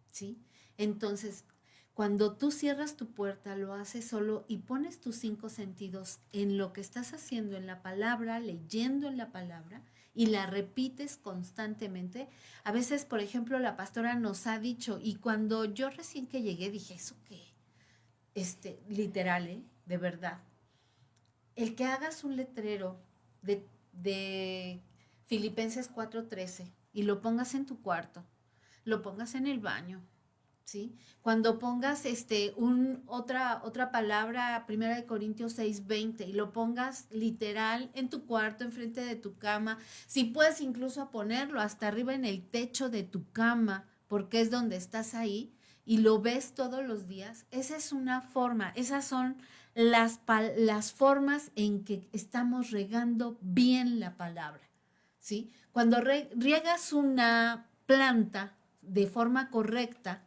¿sí? Entonces, cuando tú cierras tu puerta, lo haces solo y pones tus 5 sentidos en lo que estás haciendo en la palabra, leyendo en la palabra, y la repites constantemente. A veces, por ejemplo, la pastora nos ha dicho, y cuando yo recién que llegué dije, ¿eso qué? Literal, de verdad. El que hagas un letrero de Filipenses 4:13 y lo pongas en tu cuarto, lo pongas en el baño, ¿sí? Cuando pongas otra palabra, 1 Corintios 6:20, y lo pongas literal en tu cuarto, enfrente de tu cama, si puedes incluso ponerlo hasta arriba en el techo de tu cama, porque es donde estás ahí, y lo ves todos los días, esa es una forma, esas son las formas en que estamos regando bien la palabra, ¿sí? Cuando riegas una planta de forma correcta,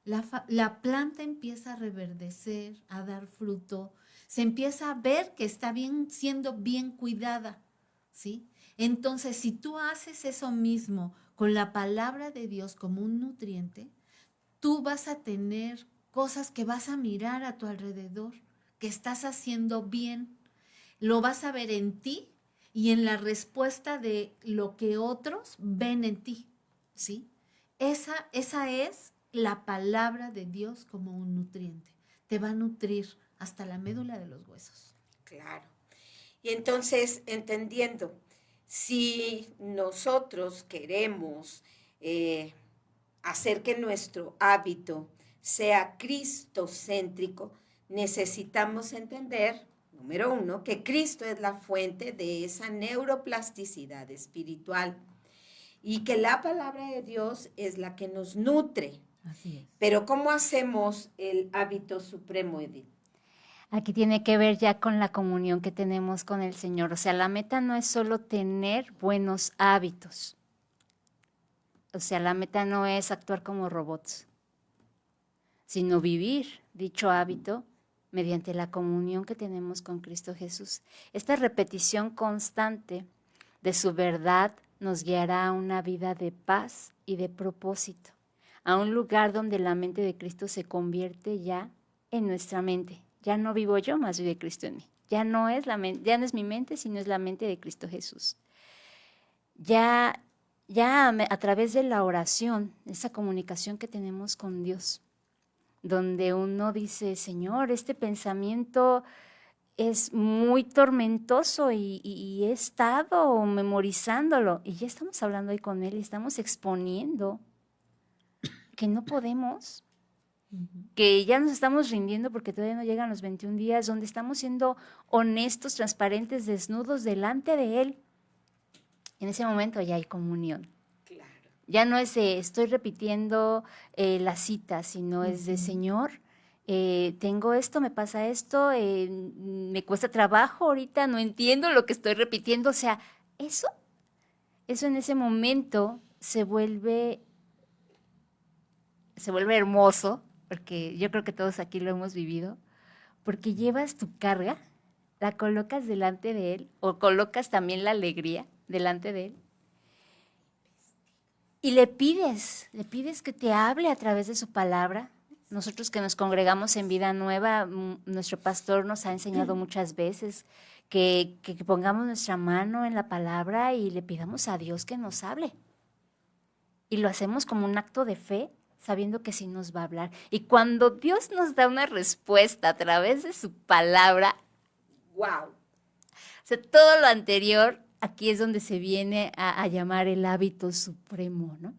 la planta empieza a reverdecer, a dar fruto, se empieza a ver que está siendo bien cuidada, ¿sí? Entonces, si tú haces eso mismo con la palabra de Dios como un nutriente, tú vas a tener cosas que vas a mirar a tu alrededor, que estás haciendo bien. Lo vas a ver en ti y en la respuesta de lo que otros ven en ti, ¿sí? Esa es la palabra de Dios como un nutriente. Te va a nutrir hasta la médula de los huesos. Claro. Y entonces, entendiendo, si nosotros queremos hacer que nuestro hábito sea cristocéntrico, necesitamos entender, número 1, que Cristo es la fuente de esa neuroplasticidad espiritual y que la palabra de Dios es la que nos nutre. Así es. Pero ¿cómo hacemos el hábito supremo, Edith? Aquí tiene que ver ya con la comunión que tenemos con el Señor. O sea, la meta no es solo tener buenos hábitos. O sea, la meta no es actuar como robots, sino vivir dicho hábito mediante la comunión que tenemos con Cristo Jesús. Esta repetición constante de su verdad nos guiará a una vida de paz y de propósito, a un lugar donde la mente de Cristo se convierte ya en nuestra mente. Ya no vivo yo, más vive Cristo en mí. Ya no es mi mente, sino es la mente de Cristo Jesús. Ya a través de la oración, esa comunicación que tenemos con Dios, donde uno dice, Señor, este pensamiento es muy tormentoso y he estado memorizándolo. Y ya estamos hablando ahí con Él y estamos exponiendo que no podemos, que ya nos estamos rindiendo porque todavía no llegan los 21 días, donde estamos siendo honestos, transparentes, desnudos delante de Él. En ese momento ya hay comunión. Claro. Ya no es estoy repitiendo la cita, sino es de Señor, tengo esto, me pasa esto, me cuesta trabajo ahorita, no entiendo lo que estoy repitiendo. O sea, eso en ese momento se vuelve hermoso, porque yo creo que todos aquí lo hemos vivido, porque llevas tu carga, la colocas delante de Él, o colocas también la alegría delante de Él, y le pides que te hable a través de su palabra. Nosotros que nos congregamos en Vida Nueva, nuestro pastor nos ha enseñado muchas veces que pongamos nuestra mano en la palabra y le pidamos a Dios que nos hable. Y lo hacemos como un acto de fe, sabiendo que sí nos va a hablar. Y cuando Dios nos da una respuesta a través de su palabra, ¡wow! O sea, todo lo anterior, aquí es donde se viene a llamar el hábito supremo, ¿no?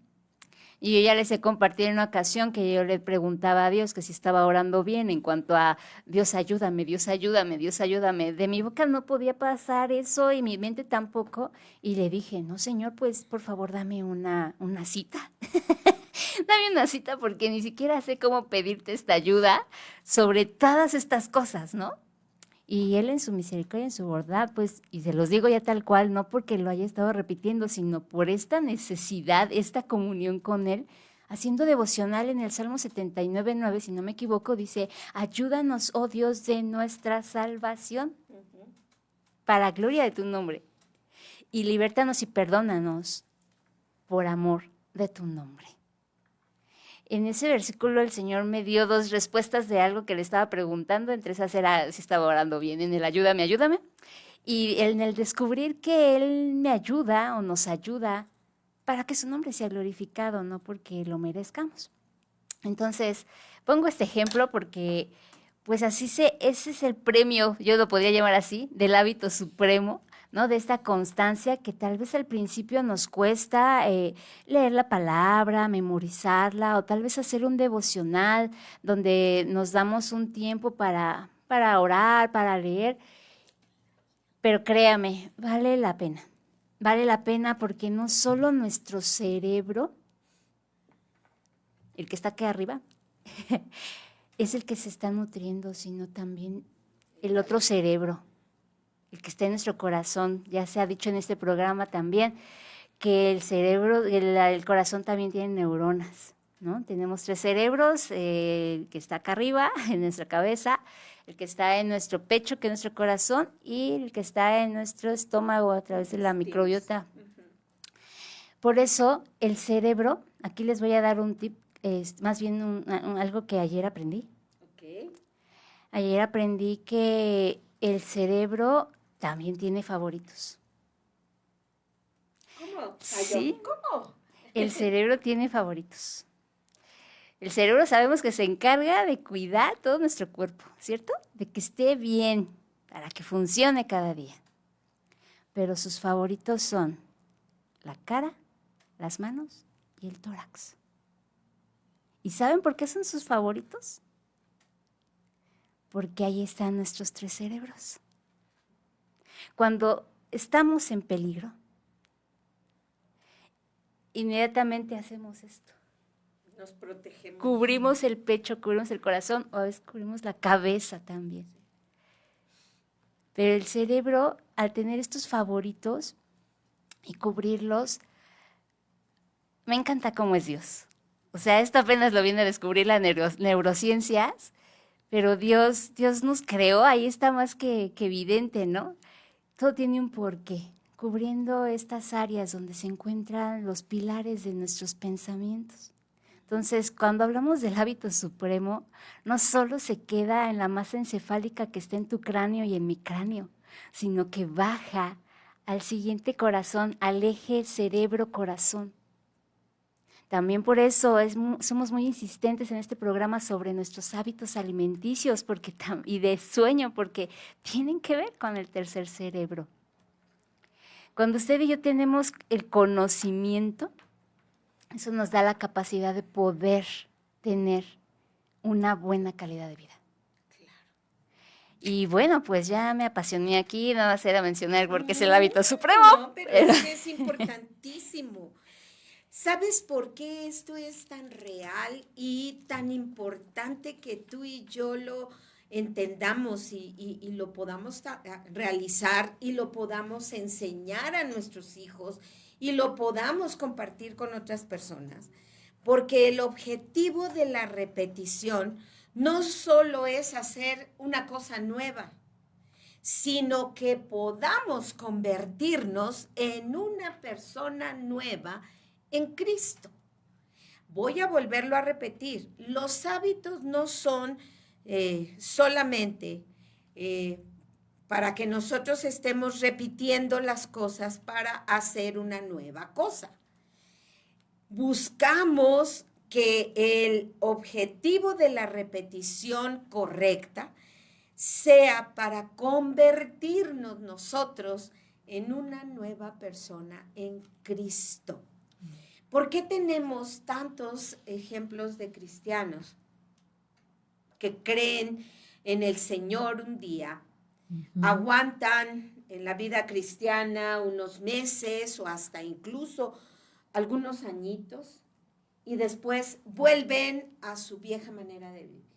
Y yo ya les he compartido en una ocasión que yo le preguntaba a Dios que si estaba orando bien en cuanto a Dios ayúdame, Dios ayúdame, Dios ayúdame. De mi boca no podía pasar eso y mi mente tampoco. Y le dije, no, Señor, pues por favor dame una cita. Dame una cita porque ni siquiera sé cómo pedirte esta ayuda sobre todas estas cosas, ¿no? Y Él en su misericordia, en su bondad, pues, y se los digo ya tal cual, no porque lo haya estado repitiendo, sino por esta necesidad, esta comunión con Él, haciendo devocional en el Salmo 79:9, si no me equivoco, dice, ayúdanos, oh Dios, de nuestra salvación, para gloria de tu nombre, y libértanos y perdónanos por amor de tu nombre. En ese versículo el Señor me dio 2 respuestas de algo que le estaba preguntando, entre esas era si estaba orando bien, en el ayúdame, ayúdame, y en el descubrir que Él me ayuda o nos ayuda para que su nombre sea glorificado, no porque lo merezcamos. Entonces, pongo este ejemplo porque pues ese es el premio, yo lo podría llamar así, del hábito supremo, ¿no? De esta constancia que tal vez al principio nos cuesta leer la palabra, memorizarla, o tal vez hacer un devocional donde nos damos un tiempo para orar, para leer. Pero créame, vale la pena. Vale la pena porque no solo nuestro cerebro, el que está aquí arriba, es el que se está nutriendo, sino también el otro cerebro, el que está en nuestro corazón. Ya se ha dicho en este programa también que el cerebro, el corazón también tiene neuronas, ¿no? Tenemos 3 cerebros, el que está acá arriba, en nuestra cabeza, el que está en nuestro pecho, que es nuestro corazón, y el que está en nuestro estómago a través de la microbiota. Por eso, el cerebro, aquí les voy a dar un tip, más bien algo que ayer aprendí. Okay. Ayer aprendí que el cerebro también tiene favoritos. ¿Cómo? Sí. ¿Cómo? El cerebro tiene favoritos. El cerebro sabemos que se encarga de cuidar todo nuestro cuerpo, ¿cierto? De que esté bien, para que funcione cada día. Pero sus favoritos son la cara, las manos y el tórax. ¿Y saben por qué son sus favoritos? Porque ahí están nuestros 3 cerebros. Cuando estamos en peligro, inmediatamente hacemos esto. Nos protegemos. Cubrimos el pecho, cubrimos el corazón, o a veces cubrimos la cabeza también. Pero el cerebro, al tener estos favoritos y cubrirlos, me encanta cómo es Dios. O sea, esto apenas lo viene a descubrir las neurociencias, pero Dios nos creó, ahí está más que evidente, ¿no? Todo tiene un porqué, cubriendo estas áreas donde se encuentran los pilares de nuestros pensamientos. Entonces, cuando hablamos del hábito supremo, no solo se queda en la masa encefálica que está en tu cráneo y en mi cráneo, sino que baja al siguiente corazón, al eje cerebro-corazón. También por eso somos muy insistentes en este programa sobre nuestros hábitos alimenticios y de sueño, porque tienen que ver con el tercer cerebro. Cuando usted y yo tenemos el conocimiento, eso nos da la capacidad de poder tener una buena calidad de vida. Claro. Y bueno, pues ya me apasioné aquí, nada más era mencionar porque es el hábito supremo. No, pero es importantísimo. ¿Sabes por qué esto es tan real y tan importante que tú y yo lo entendamos y lo podamos realizar y lo podamos enseñar a nuestros hijos y lo podamos compartir con otras personas? Porque el objetivo de la repetición no solo es hacer una cosa nueva, sino que podamos convertirnos en una persona nueva en Cristo. Voy a volverlo a repetir. Los hábitos no son solamente para que nosotros estemos repitiendo las cosas para hacer una nueva cosa. Buscamos que el objetivo de la repetición correcta sea para convertirnos nosotros en una nueva persona en Cristo. ¿Por qué tenemos tantos ejemplos de cristianos que creen en el Señor un día, aguantan en la vida cristiana unos meses o hasta incluso algunos añitos y después vuelven a su vieja manera de vivir?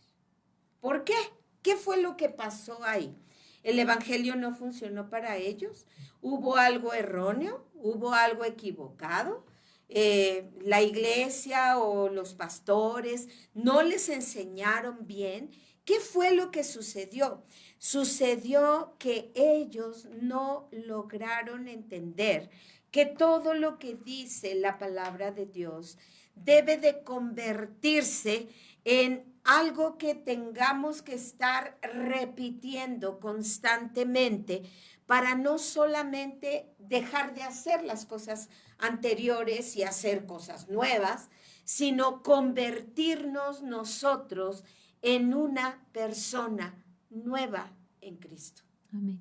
¿Por qué? ¿Qué fue lo que pasó ahí? ¿El evangelio no funcionó para ellos? ¿Hubo algo erróneo? ¿Hubo algo equivocado? La iglesia o los pastores no les enseñaron bien. ¿Qué fue lo que sucedió? Sucedió que ellos no lograron entender que todo lo que dice la palabra de Dios debe de convertirse en algo que tengamos que estar repitiendo constantemente para no solamente dejar de hacer las cosas anteriores y hacer cosas nuevas, sino convertirnos nosotros en una persona nueva en Cristo. Amén.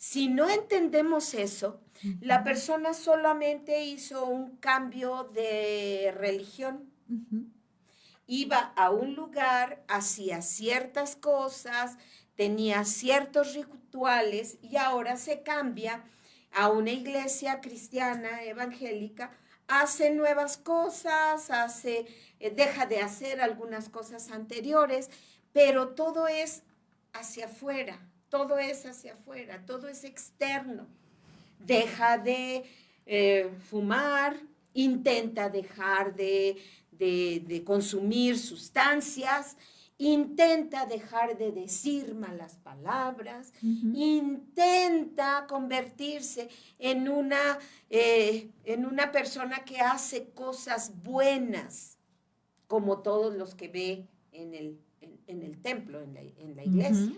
Si no entendemos eso, la persona solamente hizo un cambio de religión. Iba a un lugar, hacía ciertas cosas, tenía ciertos rituales y ahora se cambia a una iglesia cristiana evangélica, hace nuevas cosas, deja de hacer algunas cosas anteriores, pero todo es hacia afuera, todo es hacia afuera, todo es externo. Deja de fumar, intenta dejar de consumir sustancias, intenta dejar de decir malas palabras, intenta convertirse en una persona que hace cosas buenas, como todos los que ve en el templo, en la iglesia.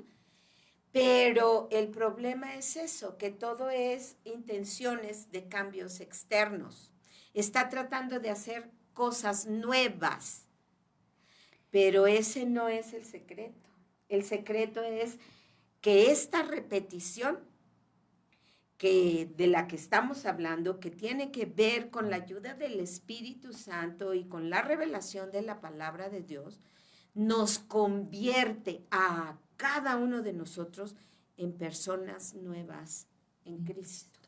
Pero el problema es eso, que todo es intenciones de cambios externos. Está tratando de hacer cosas nuevas, pero ese no es el secreto. El secreto es que esta repetición de la que estamos hablando, que tiene que ver con la ayuda del Espíritu Santo y con la revelación de la palabra de Dios, nos convierte a cada uno de nosotros en personas nuevas en Cristo.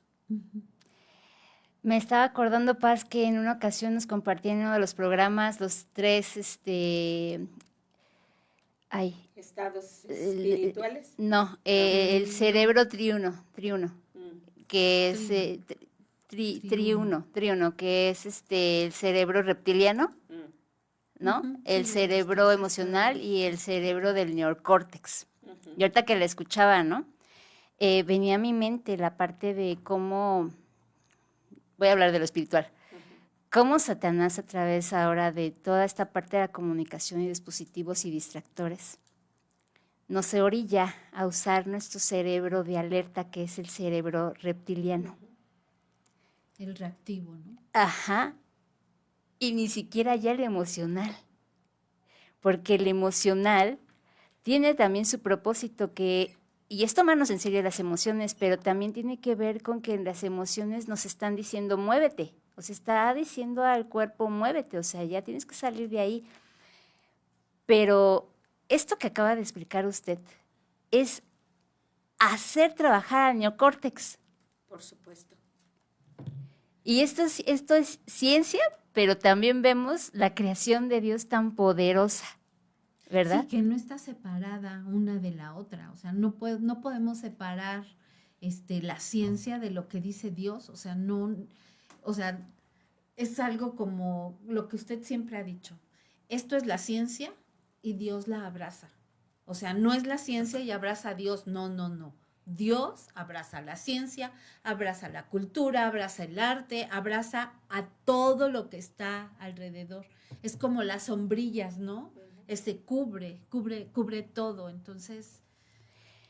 Me estaba acordando, Paz, que en una ocasión nos compartían en uno de los programas los 3, ¿Estados espirituales? No, el cerebro triuno, que es triuno, que es el cerebro reptiliano, ¿no? El cerebro emocional y el cerebro del neocórtex. Y ahorita que la escuchaba, ¿no? Venía a mi mente la parte de cómo, voy a hablar de lo espiritual, cómo Satanás a través ahora de toda esta parte de la comunicación y dispositivos y distractores nos orilla a usar nuestro cerebro de alerta, que es el cerebro reptiliano. El reactivo, ¿no? Ajá. Y ni siquiera ya el emocional, porque el emocional tiene también su propósito y es tomarnos en serio las emociones, pero también tiene que ver con que las emociones nos están diciendo muévete, o sea, está diciendo al cuerpo muévete, o sea, ya tienes que salir de ahí. Pero esto que acaba de explicar usted es hacer trabajar al neocórtex. Por supuesto. Y esto es ciencia, pero también vemos la creación de Dios tan poderosa, ¿verdad? Sí, que no está separada una de la otra. O sea, no podemos separar la ciencia de lo que dice Dios. O sea, es algo como lo que usted siempre ha dicho. Esto es la ciencia y Dios la abraza. O sea, no es la ciencia y abraza a Dios. No. Dios abraza la ciencia, abraza la cultura, abraza el arte, abraza a todo lo que está alrededor. Es como las sombrillas, ¿no? Cubre todo. Entonces,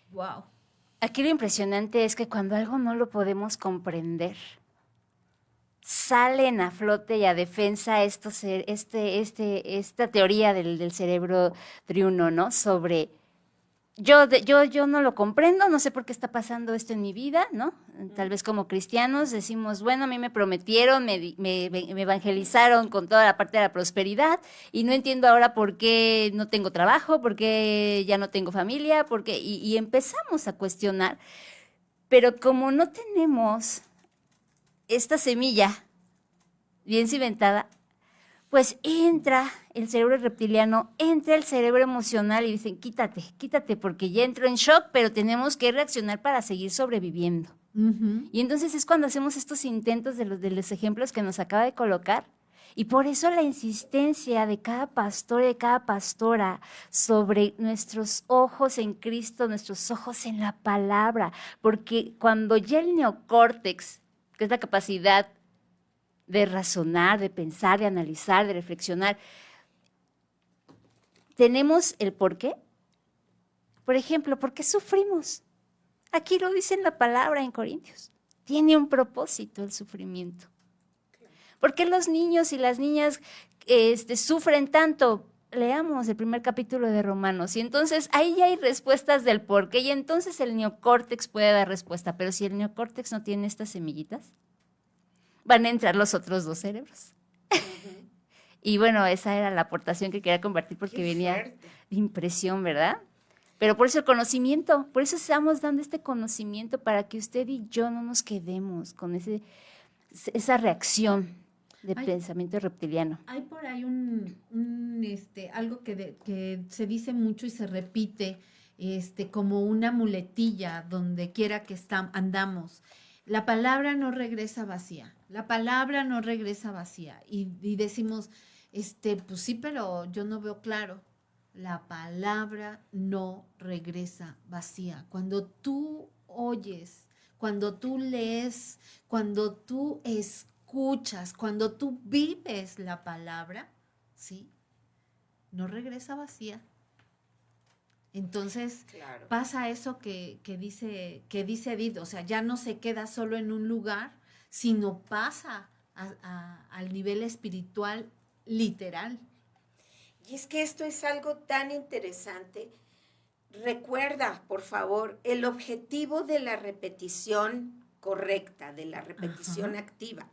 wow. Aquí lo impresionante es que cuando algo no lo podemos comprender, salen a flote y a defensa esta teoría del cerebro triuno, ¿no? Sobre yo no lo comprendo, no sé por qué está pasando esto en mi vida, ¿no? Tal vez como cristianos decimos, bueno, a mí me prometieron, me evangelizaron con toda la parte de la prosperidad y no entiendo ahora por qué no tengo trabajo, por qué ya no tengo familia, y empezamos a cuestionar. Pero como no tenemos esta semilla bien cimentada, pues entra el cerebro reptiliano, entra el cerebro emocional y dicen, quítate, porque ya entro en shock, pero tenemos que reaccionar para seguir sobreviviendo. Y entonces es cuando hacemos estos intentos de los ejemplos que nos acaba de colocar. Y por eso la insistencia de cada pastor y de cada pastora sobre nuestros ojos en Cristo, nuestros ojos en la palabra, porque cuando ya el neocórtex, que es la capacidad de razonar, de pensar, de analizar, de reflexionar, tenemos el por qué. Por ejemplo, ¿por qué sufrimos? Aquí lo dice en la palabra en Corintios. Tiene un propósito el sufrimiento. ¿Por qué los niños y las niñas sufren tanto? leamos el primer capítulo de Romanos y entonces ahí ya hay respuestas del por qué y entonces el neocórtex puede dar respuesta, pero si el neocórtex no tiene estas semillitas, van a entrar los otros dos cerebros. Y bueno, esa era la aportación que quería compartir porque venía de impresión, ¿verdad? Pero por eso el conocimiento, por eso estamos dando este conocimiento para que usted y yo no nos quedemos con esa reacción de pensamiento reptiliano. Hay por ahí algo que se dice mucho y se repite, como una muletilla donde quiera que andamos. La palabra no regresa vacía. La palabra no regresa vacía. Y decimos, pues sí, pero yo no veo claro. La palabra no regresa vacía. Cuando tú oyes, cuando tú lees, cuando tú escuchas, cuando tú vives la palabra, ¿sí? No regresa vacía. Entonces, claro, pasa eso que dice Edith, o sea, ya no se queda solo en un lugar, sino pasa al nivel espiritual literal. Y es que esto es algo tan interesante. Recuerda, por favor, el objetivo de la repetición correcta, de la repetición activa,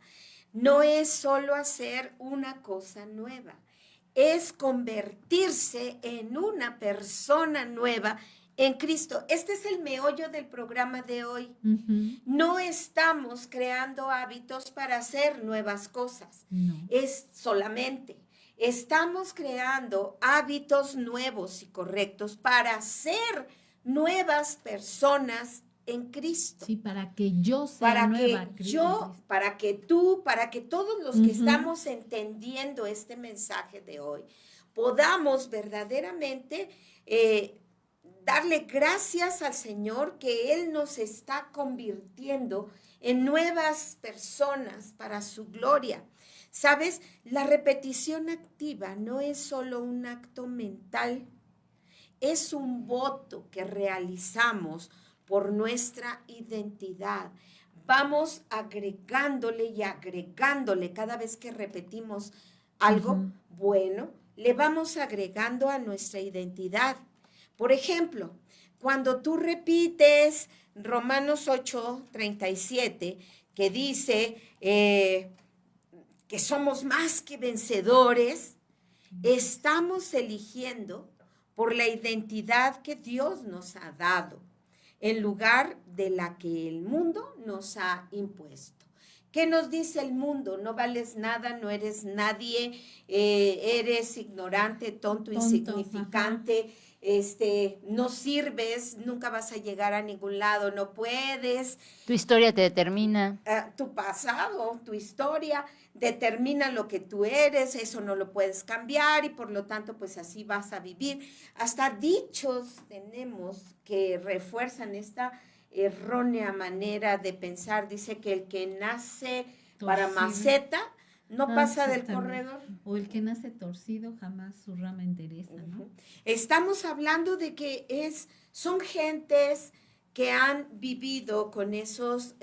no es solo hacer una cosa nueva, es convertirse en una persona nueva en Cristo. Este es el meollo del programa de hoy. No estamos creando hábitos para hacer nuevas cosas, es solamente estamos creando hábitos nuevos y correctos para ser nuevas personas en Cristo. Sí, para que yo sea nueva. Para que tú, para que todos los que estamos entendiendo este mensaje de hoy, podamos verdaderamente darle gracias al Señor que Él nos está convirtiendo en nuevas personas para su gloria. ¿Sabes? La repetición activa no es solo un acto mental, es un voto que realizamos por nuestra identidad. Vamos agregándole y agregándole cada vez que repetimos algo bueno, le vamos agregando a nuestra identidad. Por ejemplo, cuando tú repites Romanos 8:37, que dice que somos más que vencedores, estamos eligiendo por la identidad que Dios nos ha dado, en lugar de la que el mundo nos ha impuesto. ¿Qué nos dice el mundo? No vales nada, no eres nadie, eres ignorante, tonto, insignificante, no sirves, nunca vas a llegar a ningún lado, no puedes. Tu historia te determina. Tu pasado, tu historia determina lo que tú eres, eso no lo puedes cambiar y por lo tanto pues así vas a vivir. Hasta dichos tenemos que refuerzan esta errónea manera de pensar. Dice que el que nace para maceta no pasa del corredor. O el que nace torcido jamás su rama endereza, ¿no? Estamos hablando de que son gentes que han vivido con esos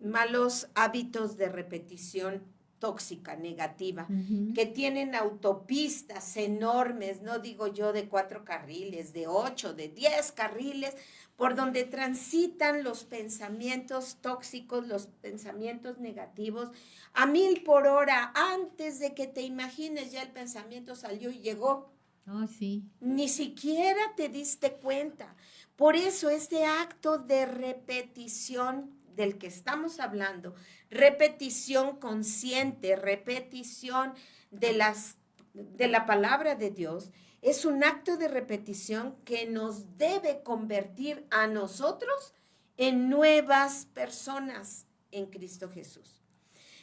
malos hábitos de repetición tóxica, negativa, que tienen autopistas enormes, no digo yo de 4 carriles, de 8, de 10 carriles, por donde transitan los pensamientos tóxicos, los pensamientos negativos, a 1000 por hora, antes de que te imagines ya el pensamiento salió y llegó. Oh, sí. Ni siquiera te diste cuenta. Por eso este acto de repetición del que estamos hablando, repetición consciente, repetición de la palabra de Dios, es un acto de repetición que nos debe convertir a nosotros en nuevas personas en Cristo Jesús.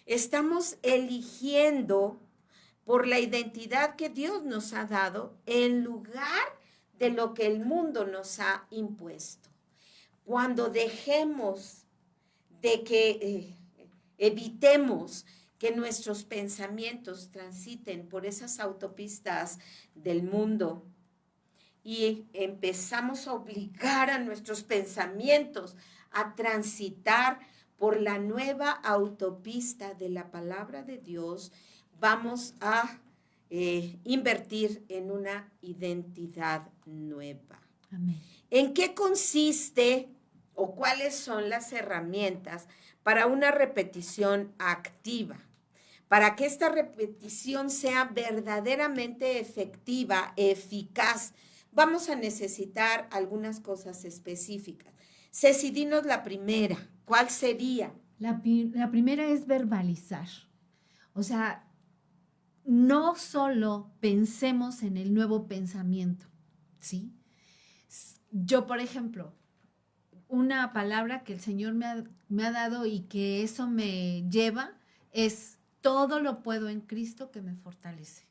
Estamos eligiendo por la identidad que Dios nos ha dado en lugar de lo que el mundo nos ha impuesto. Cuando dejemos de que evitemos que nuestros pensamientos transiten por esas autopistas del mundo y empezamos a obligar a nuestros pensamientos a transitar por la nueva autopista de la palabra de Dios, vamos a invertir en una identidad nueva. Amén. ¿En qué consiste o cuáles son las herramientas para una repetición activa? Para que esta repetición sea verdaderamente efectiva, eficaz, vamos a necesitar algunas cosas específicas. Ceci, dinos la primera. ¿Cuál sería? La primera es verbalizar. O sea, no solo pensemos en el nuevo pensamiento, ¿sí? Yo, por ejemplo, una palabra que el Señor me ha dado y que eso me lleva es: todo lo puedo en Cristo que me fortalece.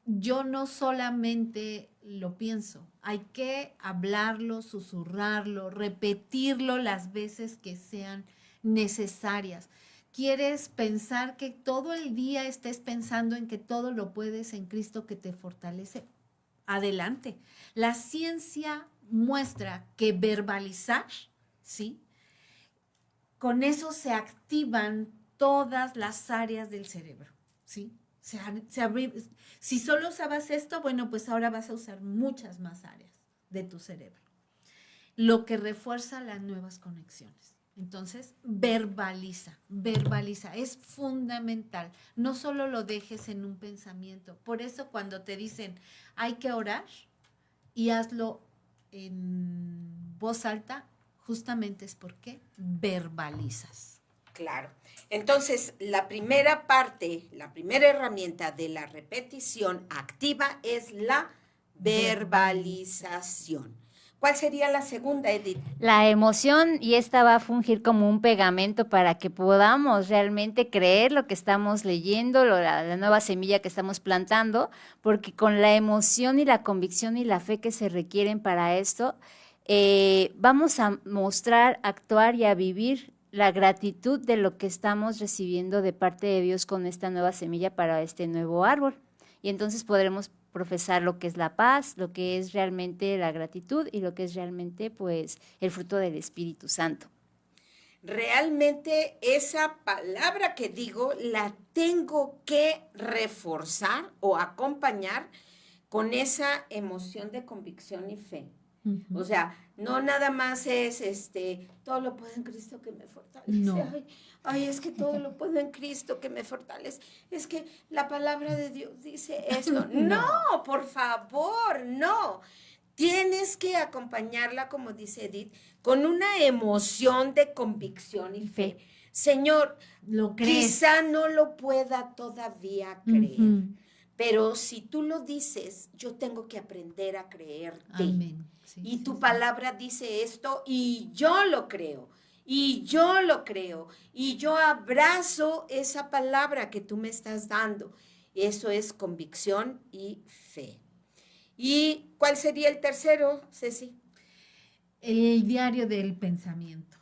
Yo no solamente lo pienso, hay que hablarlo, susurrarlo, repetirlo las veces que sean necesarias. ¿Quieres pensar que todo el día estés pensando en que todo lo puedes en Cristo que te fortalece? Adelante. La ciencia muestra que verbalizar, ¿sí? Con eso se activan todas las áreas del cerebro, ¿sí? Si solo usabas esto, bueno, pues ahora vas a usar muchas más áreas de tu cerebro, lo que refuerza las nuevas conexiones. Entonces, verbaliza, es fundamental. No solo lo dejes en un pensamiento. Por eso cuando te dicen hay que orar y hazlo en voz alta, justamente es porque verbalizas. Claro. Entonces, la primera parte, la primera herramienta de la repetición activa es la verbalización. ¿Cuál sería la segunda, Edith? La emoción, y esta va a fungir como un pegamento para que podamos realmente creer lo que estamos leyendo, la nueva semilla que estamos plantando, porque con la emoción y la convicción y la fe que se requieren para esto, vamos a mostrar, actuar y a vivir la gratitud de lo que estamos recibiendo de parte de Dios con esta nueva semilla para este nuevo árbol. Y entonces podremos profesar lo que es la paz, lo que es realmente la gratitud y lo que es realmente, pues, el fruto del Espíritu Santo. Realmente esa palabra que digo la tengo que reforzar o acompañar con esa emoción de convicción y fe. O sea, no nada más es todo lo puedo en Cristo que me fortalece. No. Ay, es que todo lo puedo en Cristo que me fortalece. Es que la palabra de Dios dice esto. No, por favor, no. Tienes que acompañarla, como dice Edith, con una emoción de convicción y fe. Señor, ¿lo crees? Quizá no lo pueda todavía creer, pero si tú lo dices, yo tengo que aprender a creerte. Amén. Sí, y sí, tu sí. palabra dice esto y yo lo creo, y yo lo creo, y yo abrazo esa palabra que tú me estás dando. Eso es convicción y fe. ¿Y cuál sería el tercero, Ceci? El diario del pensamiento.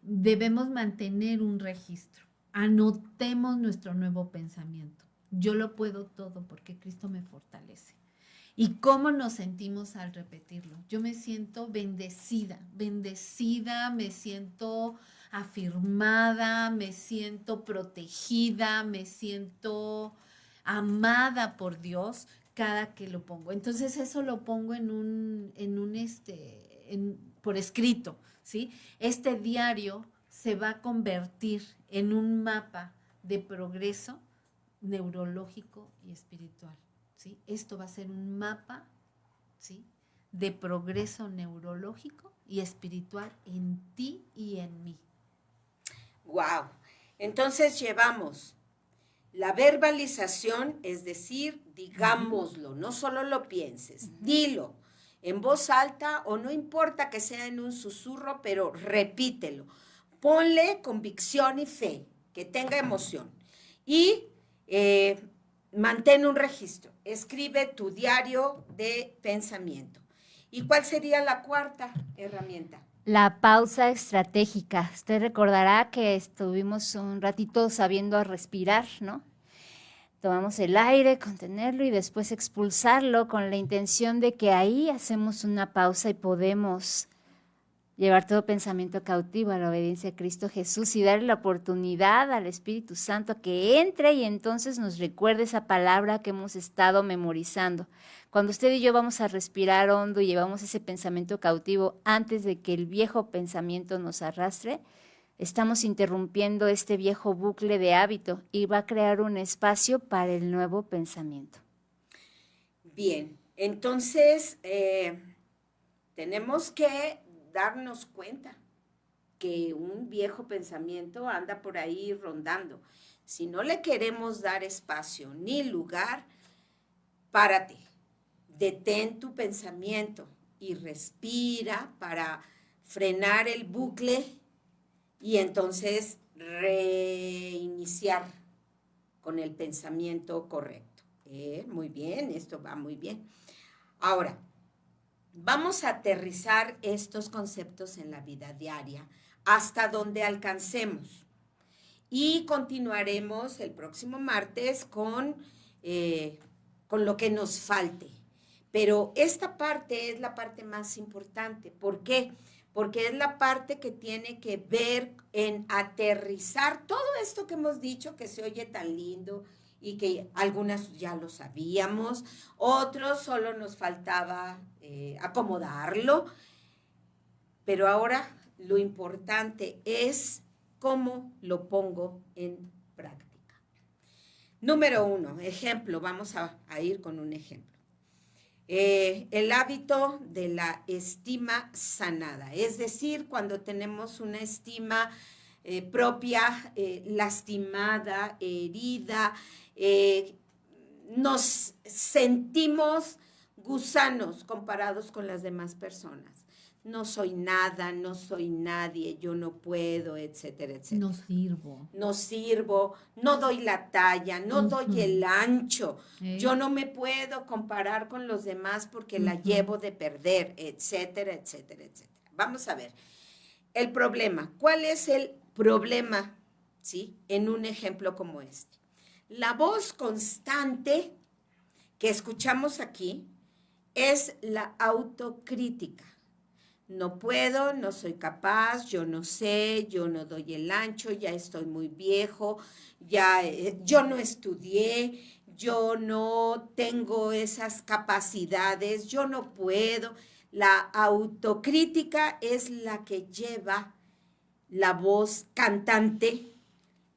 Debemos mantener un registro. Anotemos nuestro nuevo pensamiento. Yo lo puedo todo porque Cristo me fortalece. ¿Y cómo nos sentimos al repetirlo? Yo me siento bendecida, me siento afirmada, me siento protegida, me siento amada por Dios cada que lo pongo. Entonces eso lo pongo por escrito, ¿sí? Este diario se va a convertir en un mapa de progreso neurológico y espiritual. ¿Sí? Esto va a ser un mapa, ¿sí?, de progreso neurológico y espiritual en ti y en mí. Wow. Entonces llevamos la verbalización, es decir, digámoslo, no solo lo pienses, dilo en voz alta o no importa que sea en un susurro, pero repítelo. Ponle convicción y fe, que tenga emoción. Y mantén un registro, escribe tu diario de pensamiento. ¿Y cuál sería la cuarta herramienta? La pausa estratégica. Usted recordará que estuvimos un ratito sabiendo respirar, ¿no? Tomamos el aire, contenerlo y después expulsarlo con la intención de que ahí hacemos una pausa y podemos llevar todo pensamiento cautivo a la obediencia a Cristo Jesús y darle la oportunidad al Espíritu Santo que entre y entonces nos recuerde esa palabra que hemos estado memorizando. Cuando usted y yo vamos a respirar hondo y llevamos ese pensamiento cautivo antes de que el viejo pensamiento nos arrastre, estamos interrumpiendo este viejo bucle de hábito y va a crear un espacio para el nuevo pensamiento. Bien, entonces tenemos que darnos cuenta que un viejo pensamiento anda por ahí rondando. Si no le queremos dar espacio ni lugar, párate, detén tu pensamiento y respira para frenar el bucle y entonces reiniciar con el pensamiento correcto. Muy bien, esto va muy bien. Ahora, vamos a aterrizar estos conceptos en la vida diaria hasta donde alcancemos y continuaremos el próximo martes con lo que nos falte. Pero esta parte es la parte más importante. ¿Por qué? Porque es la parte que tiene que ver en aterrizar todo esto que hemos dicho, que se oye tan lindo y que algunas ya lo sabíamos, otros solo nos faltaba acomodarlo, pero ahora lo importante es cómo lo pongo en práctica. Número 1, ejemplo, vamos a ir con un ejemplo. El hábito de la estima sanada, es decir, cuando tenemos una estima propia, lastimada, herida, nos sentimos gusanos comparados con las demás personas. No soy nada, no soy nadie, yo no puedo, etcétera, etcétera. No sirvo, no doy la talla, no doy el ancho. Yo no me puedo comparar con los demás porque la llevo de perder, etcétera, etcétera, etcétera. Vamos a ver. El problema. ¿Cuál es el problema? ¿Sí? En un ejemplo como este. La voz constante que escuchamos aquí es la autocrítica. No puedo, no soy capaz, yo no sé, yo no doy el ancho, ya estoy muy viejo, yo no estudié, yo no tengo esas capacidades, yo no puedo. La autocrítica es la que lleva la voz cantante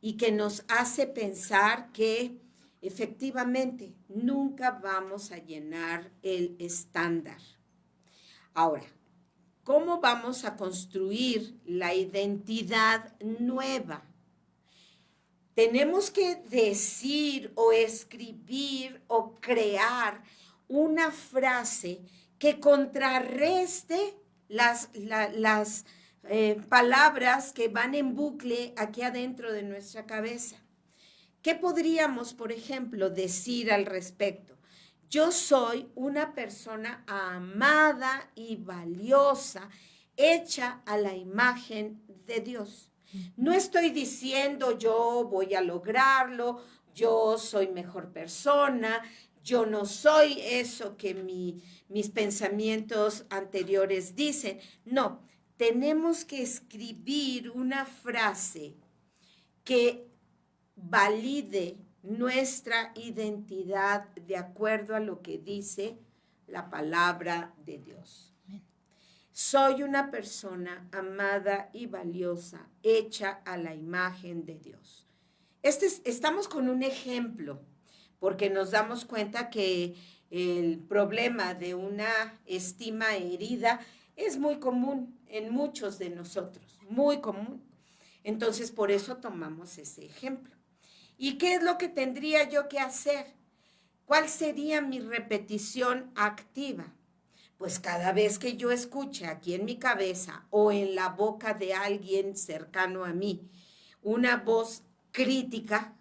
y que nos hace pensar que efectivamente nunca vamos a llenar el estándar. Ahora, ¿cómo vamos a construir la identidad nueva? Tenemos que decir o escribir o crear una frase que contrarreste las palabras que van en bucle aquí adentro de nuestra cabeza. ¿Qué podríamos, por ejemplo, decir al respecto? Yo soy una persona amada y valiosa, hecha a la imagen de Dios. No estoy diciendo yo voy a lograrlo, yo soy mejor persona, yo no soy eso que mis pensamientos anteriores dicen. No, tenemos que escribir una frase que valide nuestra identidad de acuerdo a lo que dice la palabra de Dios. Soy una persona amada y valiosa, hecha a la imagen de Dios. Estamos con un ejemplo, porque nos damos cuenta que el problema de una estima herida es muy común en muchos de nosotros, muy común. Entonces, por eso tomamos ese ejemplo. ¿Y qué es lo que tendría yo que hacer? ¿Cuál sería mi repetición activa? Pues cada vez que yo escuche aquí en mi cabeza o en la boca de alguien cercano a mí una voz crítica,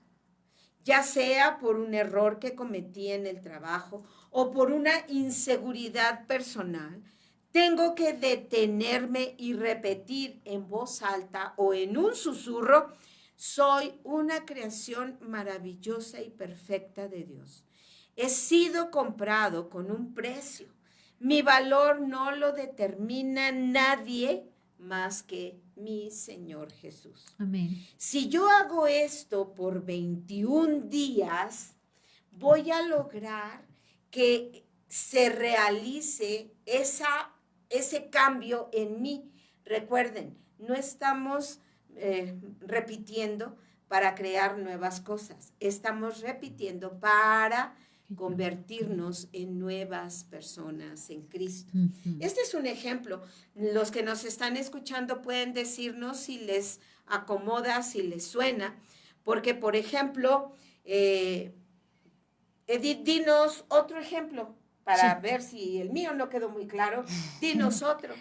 ya sea por un error que cometí en el trabajo o por una inseguridad personal, tengo que detenerme y repetir en voz alta o en un susurro: soy una creación maravillosa y perfecta de Dios. He sido comprado con un precio. Mi valor no lo determina nadie más que mi Señor Jesús. Amén. Si yo hago esto por 21 días, voy a lograr que se realice ese cambio en mí. Recuerden, no estamos repitiendo para crear nuevas cosas, estamos repitiendo para convertirnos en nuevas personas en Cristo. Este es un ejemplo. Los que nos están escuchando pueden decirnos si les acomoda, si les suena, porque, por ejemplo, Edith, dinos otro ejemplo para ver si el mío no quedó muy claro. Dinos otro.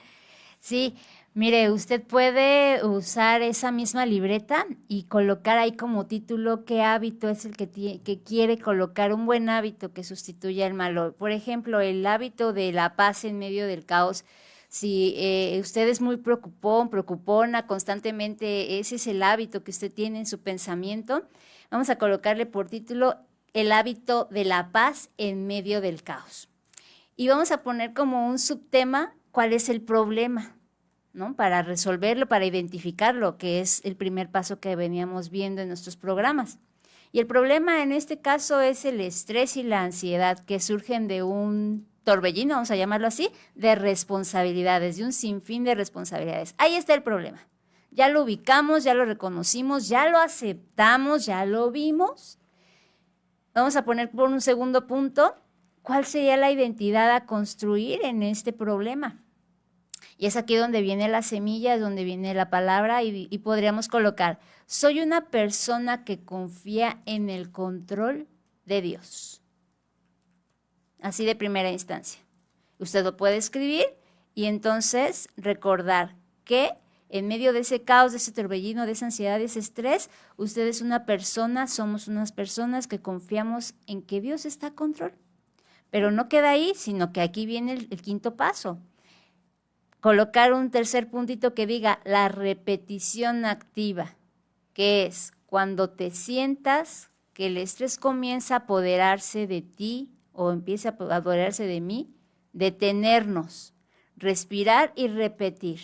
Sí, mire, usted puede usar esa misma libreta y colocar ahí como título qué hábito es el que quiere colocar, un buen hábito que sustituya el malo. Por ejemplo, el hábito de la paz en medio del caos. Si usted es muy preocupona constantemente, ese es el hábito que usted tiene en su pensamiento, vamos a colocarle por título el hábito de la paz en medio del caos. Y vamos a poner como un subtema cuál es el problema, ¿no? Para resolverlo, para identificarlo, que es el primer paso que veníamos viendo en nuestros programas. Y el problema en este caso es el estrés y la ansiedad que surgen de un torbellino, vamos a llamarlo así, de responsabilidades, de un sinfín de responsabilidades. Ahí está el problema. Ya lo ubicamos, ya lo reconocimos, ya lo aceptamos, ya lo vimos. Vamos a poner por un segundo punto, ¿cuál sería la identidad a construir en este problema? Y es aquí donde viene la semilla, donde viene la palabra y podríamos colocar, soy una persona que confía en el control de Dios. Así de primera instancia. Usted lo puede escribir y entonces recordar que en medio de ese caos, de ese torbellino, de esa ansiedad, de ese estrés, usted es una persona, somos unas personas que confiamos en que Dios está a control. Pero no queda ahí, sino que aquí viene el quinto paso. Colocar un tercer puntito que diga la repetición activa, que es cuando te sientas que el estrés comienza a apoderarse de ti o empieza a apoderarse de mí, detenernos, respirar y repetir.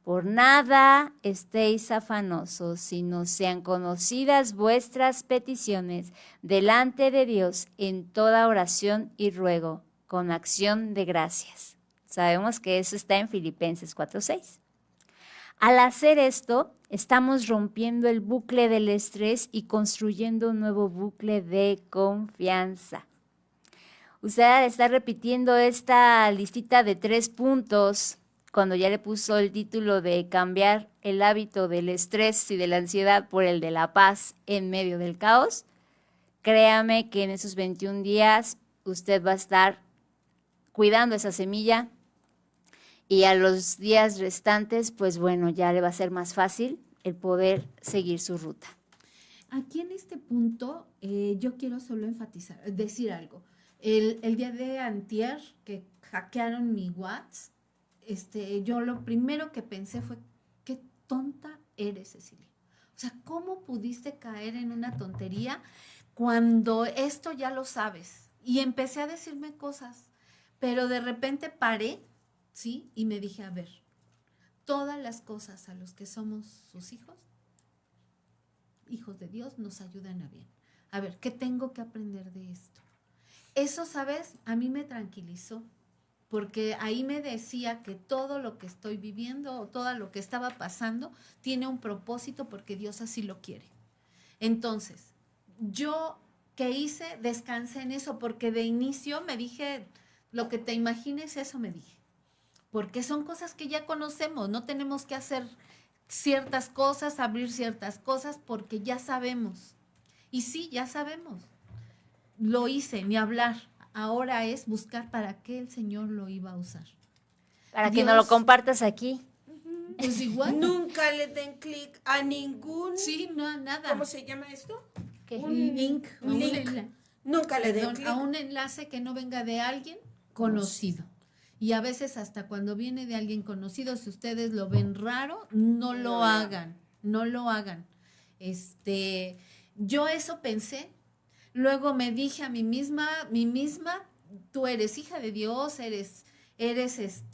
Por nada estéis afanosos, sino sean conocidas vuestras peticiones delante de Dios en toda oración y ruego, con acción de gracias. Sabemos que eso está en Filipenses 4:6. Al hacer esto, estamos rompiendo el bucle del estrés y construyendo un nuevo bucle de confianza. Usted está repitiendo esta listita de 3 puntos cuando ya le puso el título de cambiar el hábito del estrés y de la ansiedad por el de la paz en medio del caos. Créame que en esos 21 días usted va a estar cuidando esa semilla y a los días restantes, pues bueno, ya le va a ser más fácil el poder seguir su ruta. Aquí en este punto yo quiero solo enfatizar, decir algo. El día de antier que hackearon mi WhatsApp, yo lo primero que pensé fue, qué tonta eres, Cecilia. O sea, ¿cómo pudiste caer en una tontería cuando esto ya lo sabes? Y empecé a decirme cosas, pero de repente paré, ¿sí? Y me dije, a ver, todas las cosas a los que somos sus hijos de Dios, nos ayudan a bien. A ver, ¿qué tengo que aprender de esto? Eso, ¿sabes? A mí me tranquilizó, porque ahí me decía que todo lo que estoy viviendo o todo lo que estaba pasando tiene un propósito porque Dios así lo quiere. Entonces, yo, ¿qué hice? Descansé en eso, porque de inicio me dije, lo que te imagines, eso me dije. Porque son cosas que ya conocemos, no tenemos que hacer ciertas cosas, abrir ciertas cosas, porque ya sabemos. Y sí, ya sabemos. Lo hice, ni hablar. Ahora es buscar para qué el Señor lo iba a usar. Para que nos lo compartas aquí. Pues igual. Nunca le den clic a ningún... Sí, no, nada. ¿Cómo se llama esto? ¿Qué? Un link. Nunca le den clic. A un enlace que no venga de alguien conocido. Y a veces hasta cuando viene de alguien conocido, si ustedes lo ven raro, no lo hagan. No lo hagan. Yo eso pensé. Luego me dije a mí misma, tú eres hija de Dios, eres eres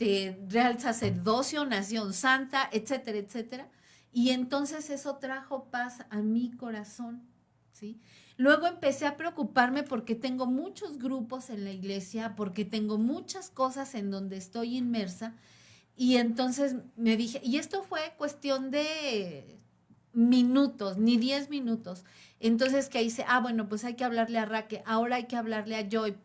real sacerdocio, nación santa, etcétera, etcétera. Y entonces eso trajo paz a mi corazón, ¿sí? Luego empecé a preocuparme porque tengo muchos grupos en la iglesia, porque tengo muchas cosas en donde estoy inmersa. Y entonces me dije, y esto fue cuestión de minutos, ni 10 minutos. Entonces que hice, bueno, pues hay que hablarle a Raque, ahora hay que hablarle a Joy,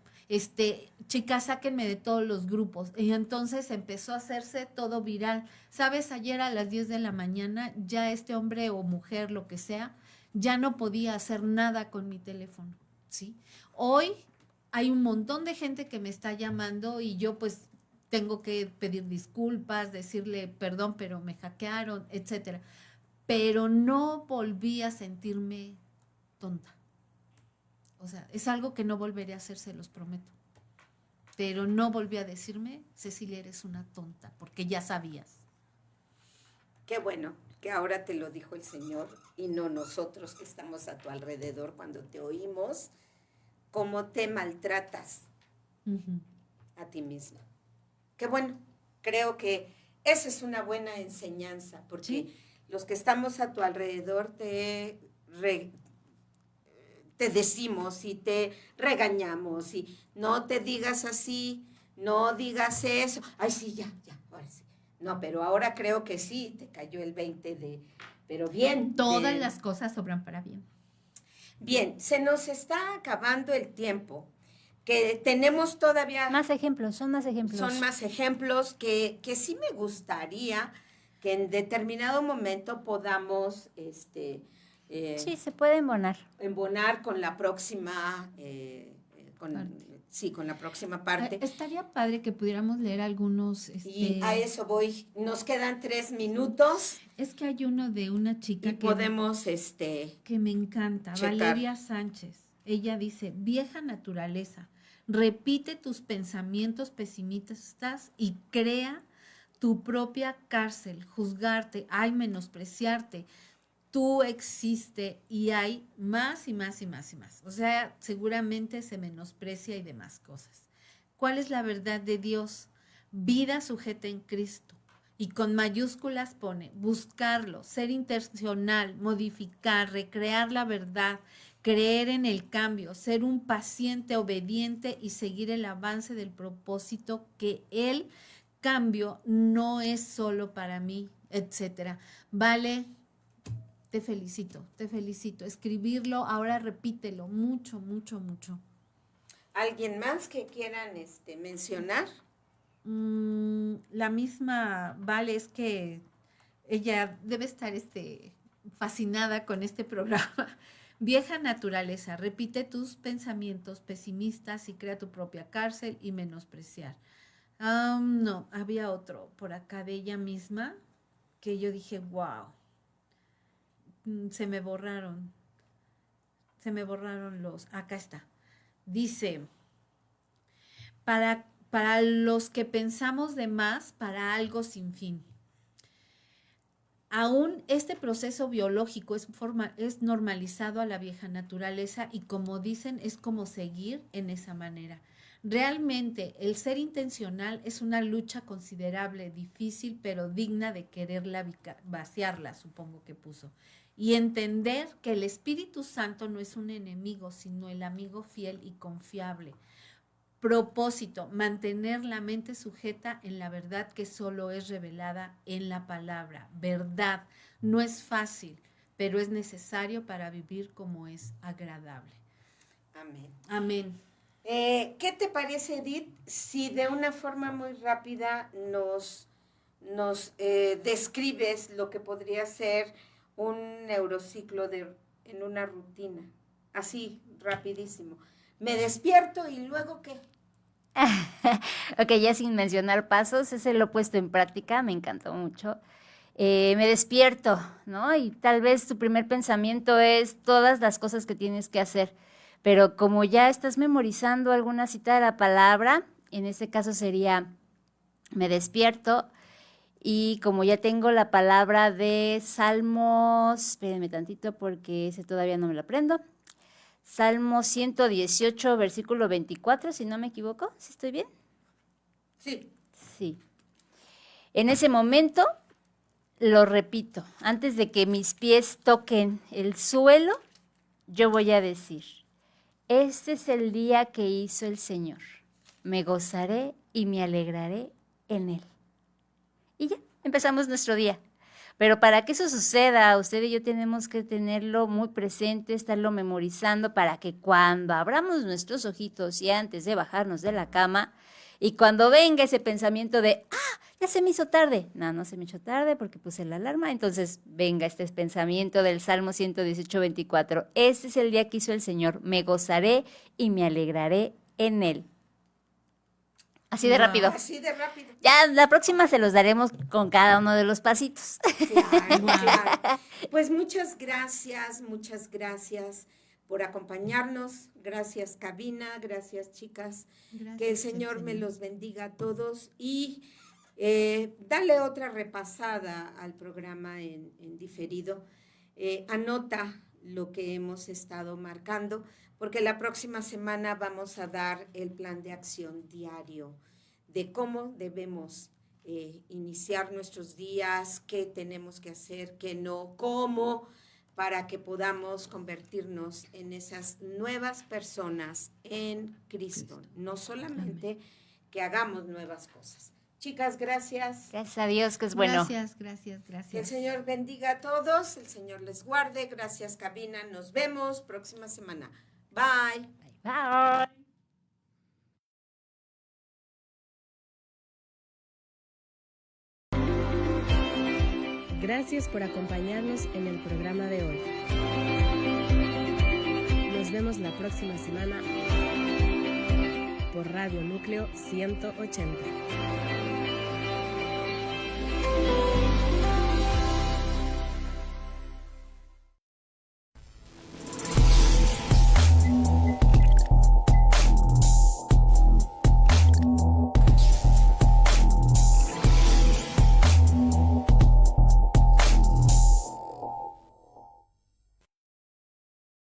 chicas, sáquenme de todos los grupos. Y entonces empezó a hacerse todo viral. ¿Sabes? Ayer a las 10 de la mañana ya este hombre o mujer, lo que sea, ya no podía hacer nada con mi teléfono, ¿sí? Hoy hay un montón de gente que me está llamando y yo pues tengo que pedir disculpas, decirle perdón, pero me hackearon, etcétera. Pero no volví a sentirme tonta. O sea, es algo que no volveré a hacer, se los prometo. Pero no volví a decirme, Cecilia, eres una tonta, porque ya sabías. Qué bueno que ahora te lo dijo el Señor y no nosotros que estamos a tu alrededor cuando te oímos, cómo te maltratas a ti misma. Qué bueno, creo que esa es una buena enseñanza, porque ¿sí? Los que estamos a tu alrededor te decimos y te regañamos y no te digas así, no digas eso. Ay, sí, ya, ahora sí. No, pero ahora creo que sí, te cayó el 20 pero bien. Todas las cosas obran para bien. Bien, se nos está acabando el tiempo, que tenemos todavía... Son más ejemplos. Son más ejemplos que sí me gustaría que en determinado momento podamos... sí, se puede embonar. Embonar con la próxima... con la próxima parte. Estaría padre que pudiéramos leer algunos... Y a eso voy. Nos quedan 3 minutos. Es que hay uno de una chica que podemos, que me encanta, checar. Valeria Sánchez. Ella dice, vieja naturaleza, repite tus pensamientos pesimistas y crea tu propia cárcel, juzgarte, menospreciarte. Tú existe y hay más y más y más y más. O sea, seguramente se menosprecia y demás cosas. ¿Cuál es la verdad de Dios? Vida sujeta en Cristo. Y con mayúsculas pone, buscarlo, ser intencional, modificar, recrear la verdad, creer en el cambio, ser un paciente obediente y seguir el avance del propósito que el cambio no es solo para mí, etcétera. Vale. Te felicito. Escribirlo, ahora repítelo, mucho, mucho, mucho. ¿Alguien más que quieran mencionar? La misma Vale, es que ella debe estar fascinada con este programa. Vieja naturaleza, repite tus pensamientos pesimistas y crea tu propia cárcel y menospreciar. No, había otro por acá de ella misma que yo dije, wow. Se me borraron acá está. Dice, para los que pensamos de más, para algo sin fin. Aún este proceso biológico es normalizado a la vieja naturaleza y como dicen, es como seguir en esa manera. Realmente el ser intencional es una lucha considerable, difícil, pero digna de quererla vaciarla, supongo que puso. Y entender que el Espíritu Santo no es un enemigo, sino el amigo fiel y confiable. Propósito, mantener la mente sujeta en la verdad que solo es revelada en la palabra. Verdad, no es fácil, pero es necesario para vivir como es agradable. Amén. Amén. ¿Qué te parece, Edith, si de una forma muy rápida nos describes lo que podría ser un neurociclo en una rutina? Así, rapidísimo. Me despierto y luego ¿qué? Ok, ya sin mencionar pasos, ese lo he puesto en práctica, me encantó mucho. Me despierto, ¿no? Y tal vez tu primer pensamiento es todas las cosas que tienes que hacer, pero como ya estás memorizando alguna cita de la palabra, en este caso sería, me despierto, y como ya tengo la palabra de Salmos, espérenme tantito porque ese todavía no me lo aprendo, Salmo 118, versículo 24, si no me equivoco, ¿sí estoy bien? Sí. Sí. En ese momento, lo repito, antes de que mis pies toquen el suelo, yo voy a decir, este es el día que hizo el Señor. Me gozaré y me alegraré en Él. Y ya, empezamos nuestro día. Pero para que eso suceda, usted y yo tenemos que tenerlo muy presente, estarlo memorizando para que cuando abramos nuestros ojitos y antes de bajarnos de la cama, y cuando venga ese pensamiento de, ya se me hizo tarde. No se me hizo tarde porque puse la alarma. Entonces venga este pensamiento del Salmo 118, 24. Este es el día que hizo el Señor. Me gozaré y me alegraré en Él. Así de rápido. Así de rápido. Ya la próxima se los daremos con cada uno de los pasitos. Claro, claro. Pues muchas gracias por acompañarnos. Gracias, cabina. Gracias, chicas. Gracias, que el Señor me los bendiga a todos y dale otra repasada al programa en diferido. Anota lo que hemos estado marcando, porque la próxima semana vamos a dar el plan de acción diario de cómo debemos iniciar nuestros días, qué tenemos que hacer, qué no, cómo, para que podamos convertirnos en esas nuevas personas en Cristo. No solamente que hagamos nuevas cosas. Chicas, gracias. Gracias a Dios, que es bueno. Gracias. Que el Señor bendiga a todos, el Señor les guarde. Gracias, cabina. Nos vemos próxima semana. Bye. Bye. Gracias por acompañarnos en el programa de hoy. Nos vemos la próxima semana por Radio Núcleo 180.